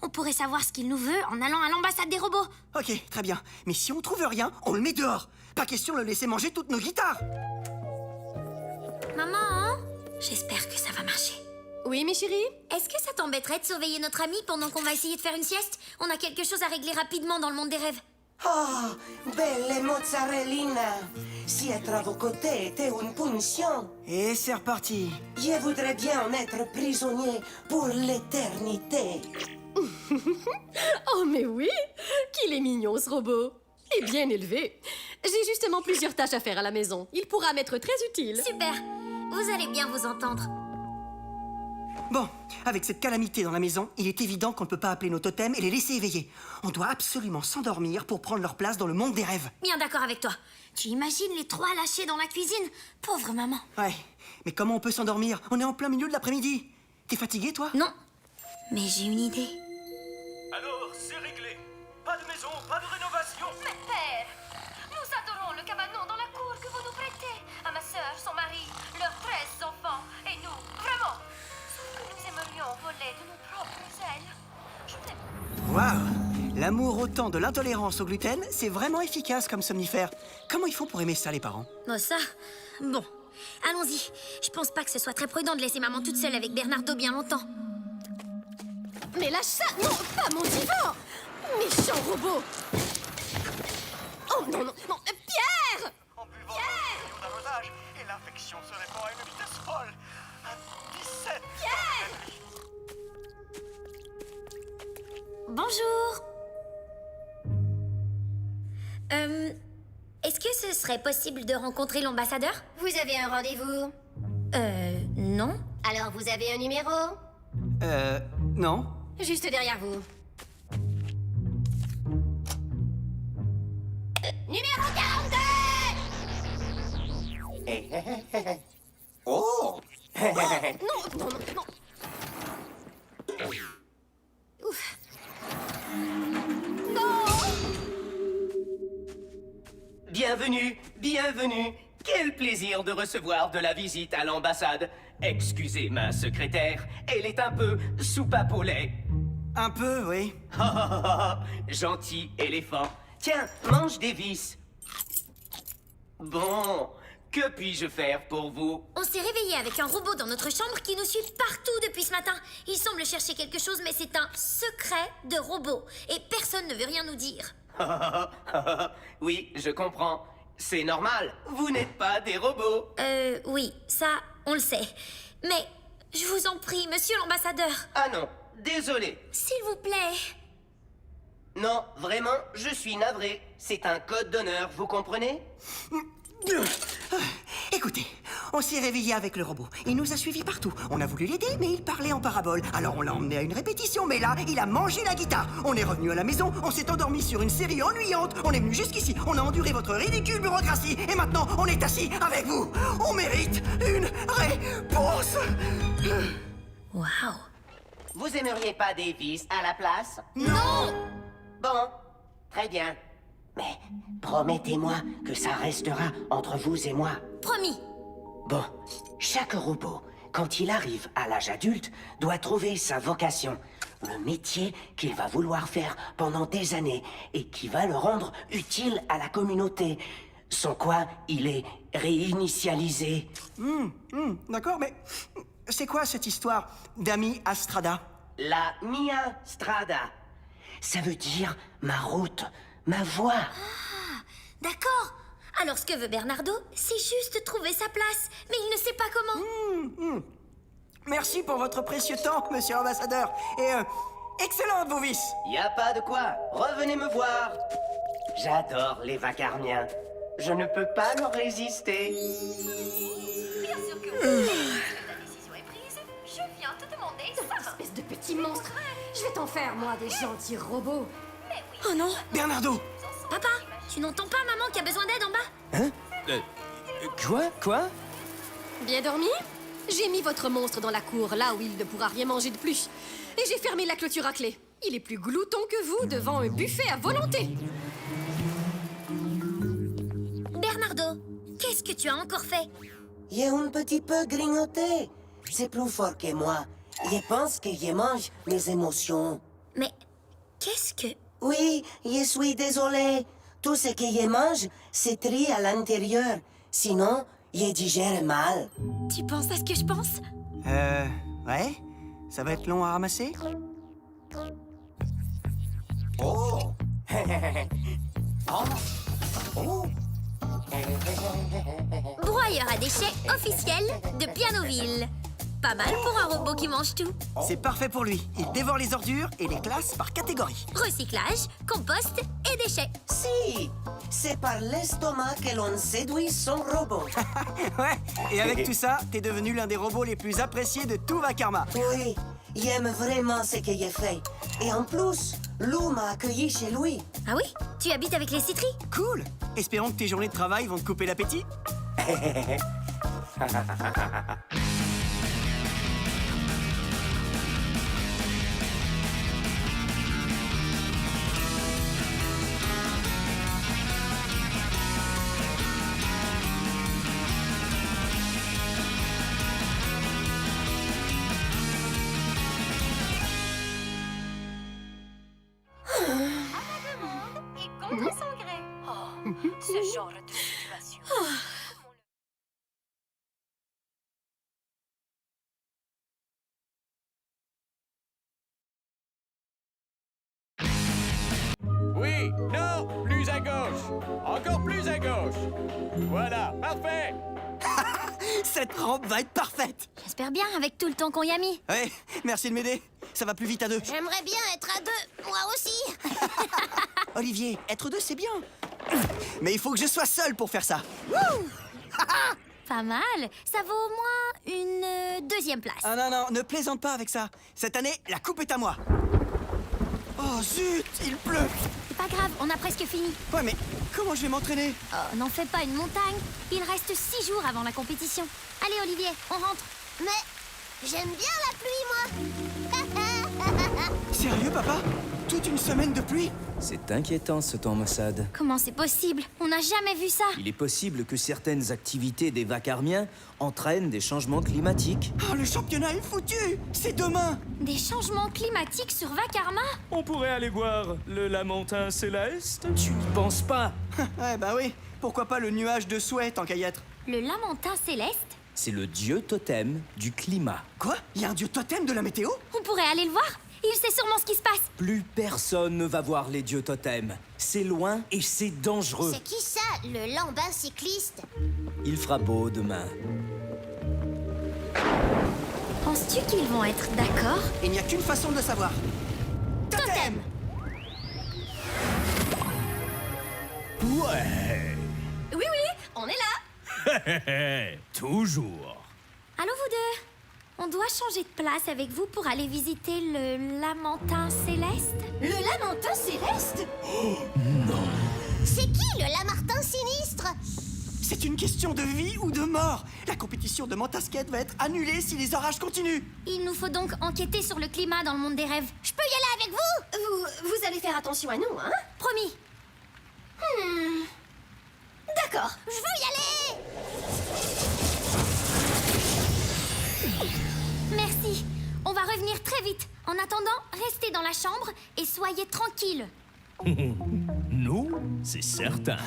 Speaker 1: On pourrait savoir ce qu'il nous veut en allant à l'ambassade des robots.
Speaker 3: Ok, très bien. Mais si on trouve rien, on le met dehors. Pas question de le laisser manger toutes nos guitares.
Speaker 1: Maman, j'espère que ça va marcher.
Speaker 9: Oui, mes chéris?
Speaker 1: Est-ce que ça t'embêterait de surveiller notre ami pendant qu'on va essayer de faire une sieste? On a quelque chose à régler rapidement dans le monde des rêves.
Speaker 6: Oh, belle mozzarellina. Si être à vos côtés était une punition,
Speaker 3: Et c'est reparti.
Speaker 6: je voudrais bien en être prisonnier pour l'éternité.
Speaker 9: Oh, mais oui! Qu'il est mignon, ce robot! Et bien élevé. J'ai justement plusieurs tâches à faire à la maison. Il pourra m'être très utile.
Speaker 1: Super. Vous allez bien vous entendre.
Speaker 3: Bon, avec cette calamité dans la maison, il est évident qu'on ne peut pas appeler nos totems et les laisser éveiller. On doit absolument s'endormir pour prendre leur place dans le monde des rêves.
Speaker 1: Bien d'accord avec toi. Tu imagines les 3 lâchés dans la cuisine? Pauvre maman.
Speaker 3: Ouais, mais comment on peut s'endormir? On est en plein milieu de l'après-midi. T'es fatigué, toi?
Speaker 1: Non, mais j'ai une idée.
Speaker 8: Alors, c'est réglé. Pas de maison, pas de rénovation.
Speaker 9: Mais père, nous adorons le cabanon dans la cour que vous nous prêtez. À ma sœur, son mari, leurs 13 enfants. Et nous, vraiment. Sauf que nous aimerions voler de nos propres ailes. Je t'aime.
Speaker 3: Waouh! L'amour autant de l'intolérance au gluten, c'est vraiment efficace comme somnifère. Comment ils font pour aimer ça, les parents?
Speaker 1: Oh ça? Bon, allons-y. Je pense pas que ce soit très prudent de laisser maman toute seule avec Bernardo bien longtemps.
Speaker 9: Mais lâche ça! Non, pas mon divan! Méchant robot! Oh non, non, non! Pierre!
Speaker 14: En buvant un d'arrosage, et l'infection se répand à une vitesse folle. À 17.
Speaker 1: Pierre! Bonjour. Est-ce que ce serait possible de rencontrer l'ambassadeur?
Speaker 5: Vous avez un rendez-vous?
Speaker 1: Non.
Speaker 5: Alors vous avez un numéro?
Speaker 3: Non.
Speaker 5: Juste derrière vous. Numéro 42!
Speaker 12: Oh!
Speaker 9: Non, non, non, non. Ouf. Non!
Speaker 12: Bienvenue, bienvenue. Quel plaisir de recevoir de la visite à l'ambassade. Excusez ma secrétaire, elle est un peu soupape au lait.
Speaker 3: Un peu, oui.
Speaker 12: Gentil éléphant. Tiens, mange des vis. Bon, que puis-je faire pour vous?
Speaker 1: On s'est réveillé avec un robot dans notre chambre qui nous suit partout depuis ce matin. Il semble chercher quelque chose, mais c'est un secret de robot. Et personne ne veut rien nous dire.
Speaker 12: Oui, je comprends. C'est normal, vous n'êtes pas des robots.
Speaker 1: Oui, ça, on le sait. Mais, je vous en prie, monsieur l'ambassadeur.
Speaker 12: Ah non, désolé.
Speaker 1: S'il vous plaît.
Speaker 12: Non, vraiment, je suis navré. C'est un code d'honneur, vous comprenez?
Speaker 3: Écoutez, on s'est réveillé avec le robot. Il nous a suivis partout. On a voulu l'aider, mais il parlait en parabole. Alors on l'a emmené à une répétition, mais là, il a mangé la guitare. On est revenu à la maison, on s'est endormi sur une série ennuyante. On est venu jusqu'ici, on a enduré votre ridicule bureaucratie. Et maintenant, on est assis avec vous. On mérite une réponse.
Speaker 1: Waouh.
Speaker 12: Vous aimeriez pas des vis à la place?
Speaker 1: Non!
Speaker 12: Bon, très bien. Mais promettez-moi que ça restera entre vous et moi.
Speaker 1: Promis.
Speaker 12: Bon, chaque robot, quand il arrive à l'âge adulte, doit trouver sa vocation. Le métier qu'il va vouloir faire pendant des années et qui va le rendre utile à la communauté. Sans quoi, il est réinitialisé.
Speaker 3: D'accord, mais c'est quoi cette histoire d'Ami Astrada?
Speaker 12: La Mia Strada. Ça veut dire ma route, ma voie.
Speaker 1: Ah, d'accord. Alors ce que veut Bernardo, c'est juste trouver sa place. Mais il ne sait pas comment.
Speaker 3: Merci pour votre précieux temps, monsieur l'ambassadeur. Et excellente vos vis.
Speaker 12: Y a pas de quoi. Revenez me voir. J'adore les vacarmiens. Je ne peux pas leur résister.
Speaker 9: Bien sûr que oui. La décision est prise. Je viens te demander ça. Espèce de petit monstre. Je vais t'en faire, moi, des gentils robots.
Speaker 1: Oh non.
Speaker 3: Bernardo.
Speaker 1: Papa, tu n'entends pas maman qui a besoin d'aide en bas?
Speaker 12: Hein? Quoi?
Speaker 9: Bien dormi? J'ai mis votre monstre dans la cour, là où il ne pourra rien manger de plus. Et j'ai fermé la clôture à clé. Il est plus glouton que vous devant un buffet à volonté.
Speaker 1: Bernardo, qu'est-ce que tu as encore fait?
Speaker 15: J'ai un petit peu grignoté. C'est plus fort que moi. Je pense que je mange mes émotions.
Speaker 1: Mais qu'est-ce que...
Speaker 15: Oui, je suis désolé. Tout ce que je mange, c'est tri à l'intérieur. Sinon, je digère mal.
Speaker 1: Tu penses à ce que je pense?
Speaker 3: Ouais. Ça va être long à ramasser?
Speaker 15: Oh! Oh!
Speaker 1: Broyeur à déchets officiel de Pianoville. Pas mal pour un robot qui mange tout.
Speaker 3: C'est parfait pour lui. Il dévore les ordures et les classe par catégorie.
Speaker 1: Recyclage, compost et déchets.
Speaker 15: Si, c'est par l'estomac que l'on séduit son robot.
Speaker 3: Ouais, et avec tout ça, t'es devenu l'un des robots les plus appréciés de tout Vakarma.
Speaker 15: Oui, il aime vraiment ce qu'il a fait. Et en plus, Lou m'a accueilli chez lui.
Speaker 1: Ah oui? Tu habites avec les citris?
Speaker 3: Cool. Espérons que tes journées de travail vont te couper l'appétit.
Speaker 9: Contre son gré. Ce genre de situation.
Speaker 10: Oui, non, plus à gauche. Encore plus à gauche. Voilà, parfait.
Speaker 3: Cette rampe va être parfaite.
Speaker 1: J'espère bien avec tout le temps qu'on y a mis.
Speaker 3: Ouais, merci de m'aider. Ça va plus vite à deux.
Speaker 1: J'aimerais bien être à deux, moi aussi.
Speaker 3: Olivier, être deux, c'est bien. Mais il faut que je sois seul pour faire ça.
Speaker 1: Pas mal. Ça vaut au moins une deuxième place.
Speaker 3: Ah non, non, ne plaisante pas avec ça. Cette année, la coupe est à moi. Oh zut, il pleut.
Speaker 1: C'est pas grave, on a presque fini.
Speaker 3: Ouais, mais comment je vais m'entraîner?
Speaker 1: Oh, n'en fais pas une montagne. Il reste 6 jours avant la compétition. Allez, Olivier, on rentre. Mais j'aime bien la pluie, moi.
Speaker 3: Sérieux, papa? Toute une semaine de pluie?
Speaker 11: C'est inquiétant ce temps maussade.
Speaker 1: Comment c'est possible? On n'a jamais vu ça.
Speaker 11: Il est possible que certaines activités des Vacarmiens entraînent des changements climatiques.
Speaker 3: Oh, le championnat est foutu! C'est demain!
Speaker 1: Des changements climatiques sur Vakarma?
Speaker 8: On pourrait aller voir le Lamentin Céleste?
Speaker 11: Tu n'y penses pas?
Speaker 3: Ouais, bah oui. Pourquoi pas le nuage de souhait tant qu'à y être?
Speaker 1: Le Lamentin Céleste?
Speaker 11: C'est le dieu totem du climat.
Speaker 3: Quoi? Il y a un dieu totem de la météo?
Speaker 1: On pourrait aller le voir. Il sait sûrement ce qui se passe.
Speaker 11: Plus personne ne va voir les dieux totems. C'est loin et c'est dangereux.
Speaker 1: C'est qui ça, le lambin cycliste?
Speaker 11: Il fera beau demain.
Speaker 1: Penses-tu qu'ils vont être d'accord?
Speaker 3: Il n'y a qu'une façon de le savoir.
Speaker 1: Totem!
Speaker 8: Ouais.
Speaker 9: Oui, on est là.
Speaker 8: Toujours.
Speaker 1: Allô, vous deux? On doit changer de place avec vous pour aller visiter le Lamentin Céleste?
Speaker 9: Le Lamentin Céleste?
Speaker 1: C'est qui le Lamartin sinistre?
Speaker 3: C'est une question de vie ou de mort. La compétition de Mantasquette va être annulée si les orages continuent.
Speaker 1: Il nous faut donc enquêter sur le climat dans le monde des rêves. Je peux y aller avec vous?
Speaker 9: Vous allez faire attention à nous, hein?
Speaker 1: Promis.
Speaker 9: D'accord.
Speaker 1: Je veux y aller! Merci. On va revenir très vite. En attendant, restez dans la chambre et soyez tranquilles.
Speaker 8: Nous, c'est certain.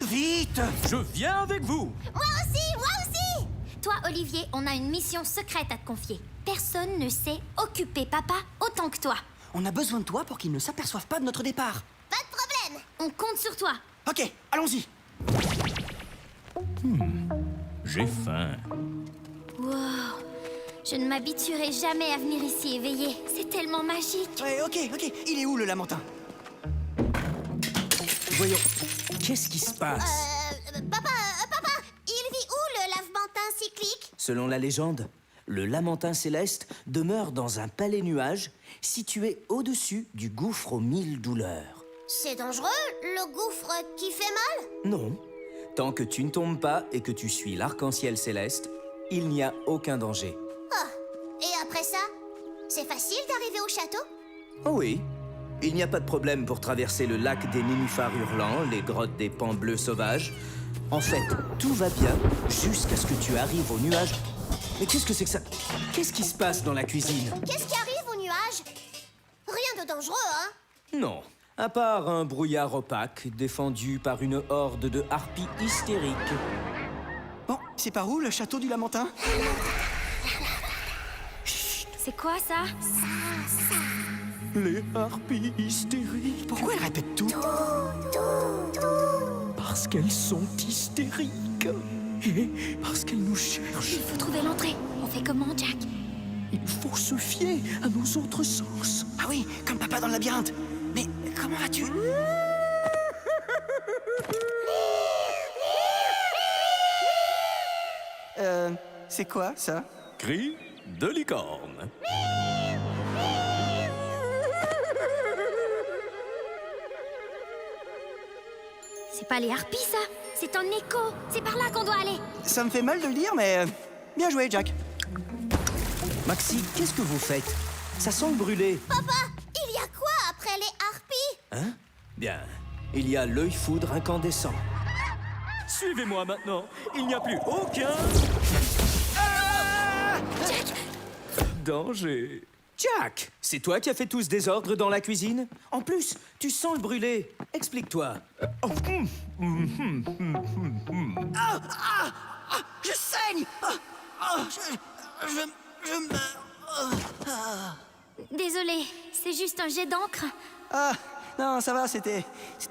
Speaker 3: Vite!
Speaker 8: Je viens avec vous.
Speaker 1: Moi aussi! Toi, Olivier, on a une mission secrète à te confier. Personne ne sait occuper papa autant que toi.
Speaker 3: On a besoin de toi pour qu'ils ne s'aperçoivent pas de notre départ.
Speaker 1: Pas de problème. On compte sur toi.
Speaker 3: Ok, allons-y.
Speaker 8: J'ai faim.
Speaker 1: Wow. Je ne m'habituerai jamais à venir ici éveillé. C'est tellement magique.
Speaker 3: Ouais, ok. Il est où le Lamentin?
Speaker 11: Voyons, qu'est-ce qui se passe?
Speaker 1: Papa, il vit où le Lamentin cyclique?
Speaker 11: Selon la légende, le Lamentin Céleste demeure dans un palais nuage situé au-dessus du gouffre aux 1000 douleurs.
Speaker 1: C'est dangereux, le gouffre qui fait mal?
Speaker 11: Non. Tant que tu ne tombes pas et que tu suis l'arc-en-ciel céleste, il n'y a aucun danger.
Speaker 1: Oh, et après ça, c'est facile d'arriver au château?
Speaker 11: Oh oui. Il n'y a pas de problème pour traverser le lac des nénuphars hurlants, les grottes des pans bleus sauvages. En fait, tout va bien jusqu'à ce que tu arrives au nuage. Mais qu'est-ce que c'est que ça? Qu'est-ce qui se passe dans la cuisine?
Speaker 1: Qu'est-ce qui arrive au nuage? Rien de dangereux, hein?
Speaker 11: Non. À part un brouillard opaque défendu par une horde de harpies hystériques.
Speaker 3: Bon, c'est par où le château du Lamentin?
Speaker 1: C'est quoi ça?
Speaker 8: Les harpies hystériques.
Speaker 3: Pourquoi elle répète tout?
Speaker 8: Parce qu'elles sont hystériques. Et parce qu'elles nous cherchent.
Speaker 1: Il faut trouver l'entrée. On fait comment, Jack?
Speaker 3: Il faut se fier à nos autres sens. Ah oui, comme papa dans le labyrinthe. Mais comment vas-tu? C'est quoi, ça?
Speaker 8: Cri de licorne.
Speaker 1: C'est pas les harpies, ça. C'est un écho. C'est par là qu'on doit aller.
Speaker 3: Ça me fait mal de le dire, mais... bien joué, Jack.
Speaker 11: Maxi, qu'est-ce que vous faites? Ça sent le brûlé.
Speaker 1: Papa, il y a quoi après les harpies?
Speaker 11: Hein? Bien. Il y a l'œil foudre incandescent.
Speaker 8: Suivez-moi maintenant. Il n'y a plus aucun...
Speaker 1: Jack!
Speaker 8: danger.
Speaker 11: Jack, c'est toi qui as fait tout ce désordre dans la cuisine? En plus, tu sens le brûlé. Explique-toi.
Speaker 3: Je saigne! Je meurs.
Speaker 1: Désolée, c'est juste un jet d'encre.
Speaker 3: Ah, non, ça va, c'était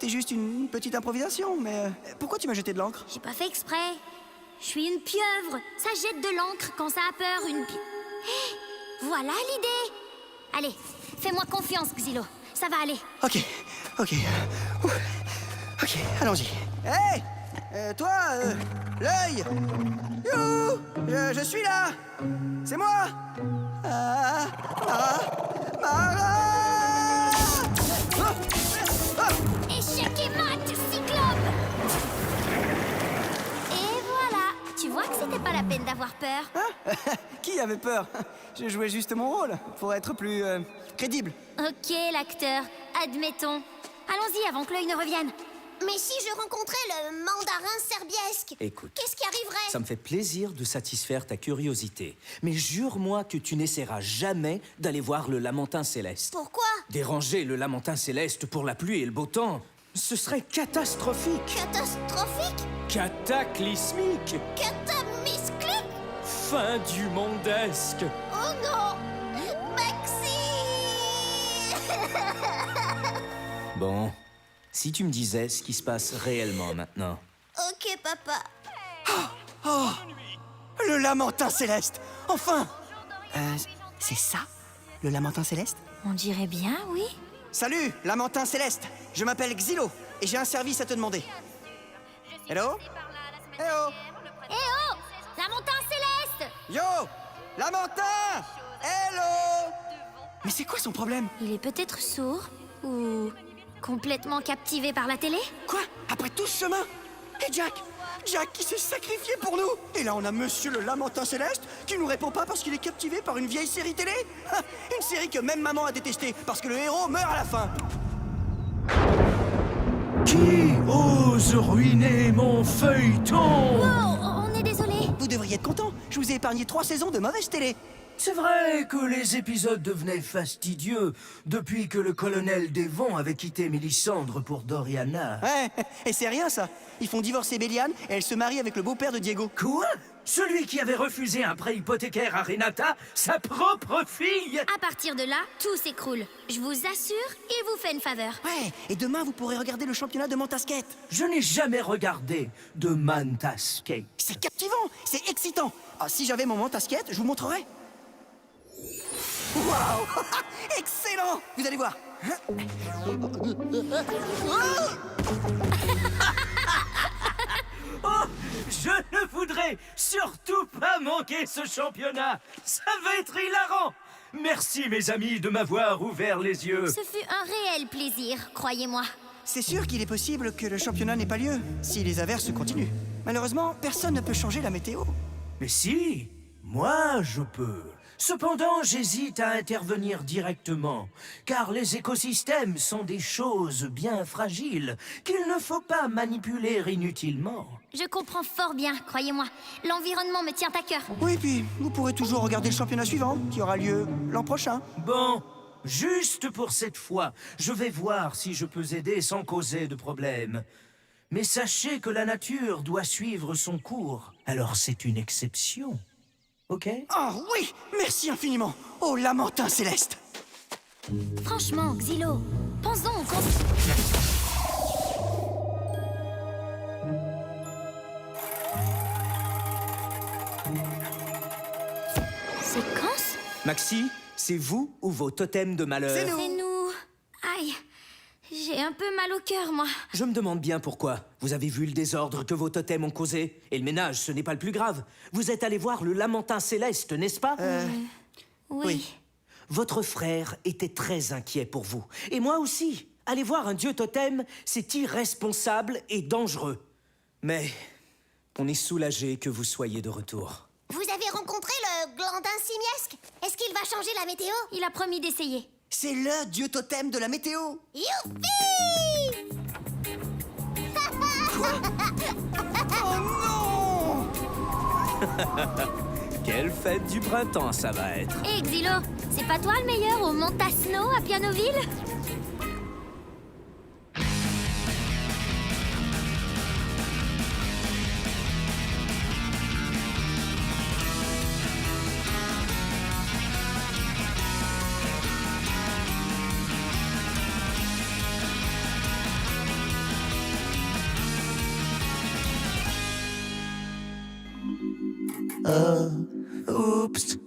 Speaker 3: juste une petite improvisation, mais pourquoi tu m'as jeté de l'encre?
Speaker 1: J'ai pas fait exprès. Je suis une pieuvre. Ça jette de l'encre quand ça a peur, une Hé, voilà l'idée. Allez, fais-moi confiance, Xylo. Ça va aller.
Speaker 3: Ok. Ok, allons-y. Hé! Toi, l'œil! Youhou! Je suis là! C'est moi! Mara!
Speaker 1: Échec et mat, Cyclope! Et voilà. Tu vois que c'était pas la peine d'avoir peur.
Speaker 3: Qui avait peur? Je jouais juste mon rôle, pour être plus crédible.
Speaker 1: Ok, l'acteur. Admettons. Allons-y avant que l'œil ne revienne. Mais si je rencontrais le mandarin serbiesque,
Speaker 11: Écoute,
Speaker 1: qu'est-ce qui arriverait?
Speaker 11: ça me fait plaisir de satisfaire ta curiosité. Mais jure-moi que tu n'essaieras jamais d'aller voir le lamentin céleste.
Speaker 1: Pourquoi?
Speaker 11: Déranger le lamentin céleste pour la pluie et le beau temps, ce serait catastrophique.
Speaker 1: Catastrophique?
Speaker 11: Cataclysmique.
Speaker 1: Catamisclique?
Speaker 11: Fin du mondesque.
Speaker 1: Oh non! Maxi!
Speaker 11: Bon, si tu me disais ce qui se passe réellement maintenant.
Speaker 1: Ok, papa.
Speaker 3: Oh! Le lamentin céleste! Enfin! C'est ça? Le lamentin céleste?
Speaker 1: On dirait bien, oui.
Speaker 3: Salut, lamentin céleste! Je m'appelle Xylo, et j'ai un service à te demander. Hello? Hello?
Speaker 1: Eh oh! Lamentin céleste!
Speaker 3: Yo! Lamentin! Hello! Mais c'est quoi son problème?
Speaker 1: Il est peut-être sourd ou complètement captivé par la télé?
Speaker 3: Quoi? Après tout ce chemin? Et Jack? Jack qui s'est sacrifié pour nous! Et là on a Monsieur le Lamentin Céleste qui nous répond pas parce qu'il est captivé par une vieille série télé? Une série que même maman a détestée parce que le héros meurt à la fin!
Speaker 8: Qui ose ruiner mon feuilleton?
Speaker 1: Wow, on est désolé.
Speaker 3: Vous devriez être content, je vous ai épargné 3 saisons de mauvaise télé!
Speaker 8: C'est vrai que les épisodes devenaient fastidieux depuis que le colonel Devon avait quitté Mélissandre pour Doriana.
Speaker 3: Ouais, et c'est rien ça! Ils font divorcer Béliane et elle se marie avec le beau-père de Diego.
Speaker 8: Quoi? Celui qui avait refusé un prêt hypothécaire à Renata, sa propre fille?
Speaker 1: À partir de là, tout s'écroule. Je vous assure, il vous fait une faveur.
Speaker 3: Ouais, et demain vous pourrez regarder le championnat de Mantasquette.
Speaker 8: Je n'ai jamais regardé de Mantasquette.
Speaker 3: C'est captivant, c'est excitant. Ah, si j'avais mon Mantasquette, je vous montrerais. Waouh! Excellent! Vous allez voir.
Speaker 8: Oh, je ne voudrais surtout pas manquer ce championnat. Ça va être hilarant. Merci mes amis de m'avoir ouvert les yeux.
Speaker 1: Ce fut un réel plaisir, croyez-moi.
Speaker 3: C'est sûr qu'il est possible que le championnat n'ait pas lieu, si les averses continuent. Malheureusement, personne ne peut changer la météo.
Speaker 8: Mais si, moi je peux. Cependant, j'hésite à intervenir directement, car les écosystèmes sont des choses bien fragiles qu'il ne faut pas manipuler inutilement.
Speaker 1: Je comprends fort bien, croyez-moi. L'environnement me tient à cœur.
Speaker 3: Oui, puis vous pourrez toujours regarder le championnat suivant, qui aura lieu l'an prochain.
Speaker 8: Bon, juste pour cette fois, je vais voir si je peux aider sans causer de problème. Mais sachez que la nature doit suivre son cours, alors c'est une exception. Ok?
Speaker 3: Oh oui! Merci infiniment! Oh, lamentin céleste!
Speaker 1: Franchement, Xylo, pensons qu'on... Séquence
Speaker 11: Maxi, c'est vous ou vos totems de malheur?
Speaker 1: C'est nous. Aïe, j'ai un peu mal au cœur, moi.
Speaker 11: Je me demande bien pourquoi. Vous avez vu le désordre que vos totems ont causé? Et le ménage, ce n'est pas le plus grave. Vous êtes allé voir le lamentin céleste, n'est-ce pas?
Speaker 1: Oui.
Speaker 11: Votre frère était très inquiet pour vous. Et moi aussi. Aller voir un dieu totem, c'est irresponsable et dangereux. Mais on est soulagé que vous soyez de retour.
Speaker 5: Vous avez rencontré le glandin simiesque? Est-ce qu'il va changer la météo?
Speaker 1: Il a promis d'essayer.
Speaker 3: C'est le dieu totem de la météo.
Speaker 5: Youpi!
Speaker 3: Oh non!
Speaker 11: Quelle fête du printemps ça va être.
Speaker 1: Hé, Xylo, c'est pas toi le meilleur au Montasno à Pianoville?
Speaker 6: Oups.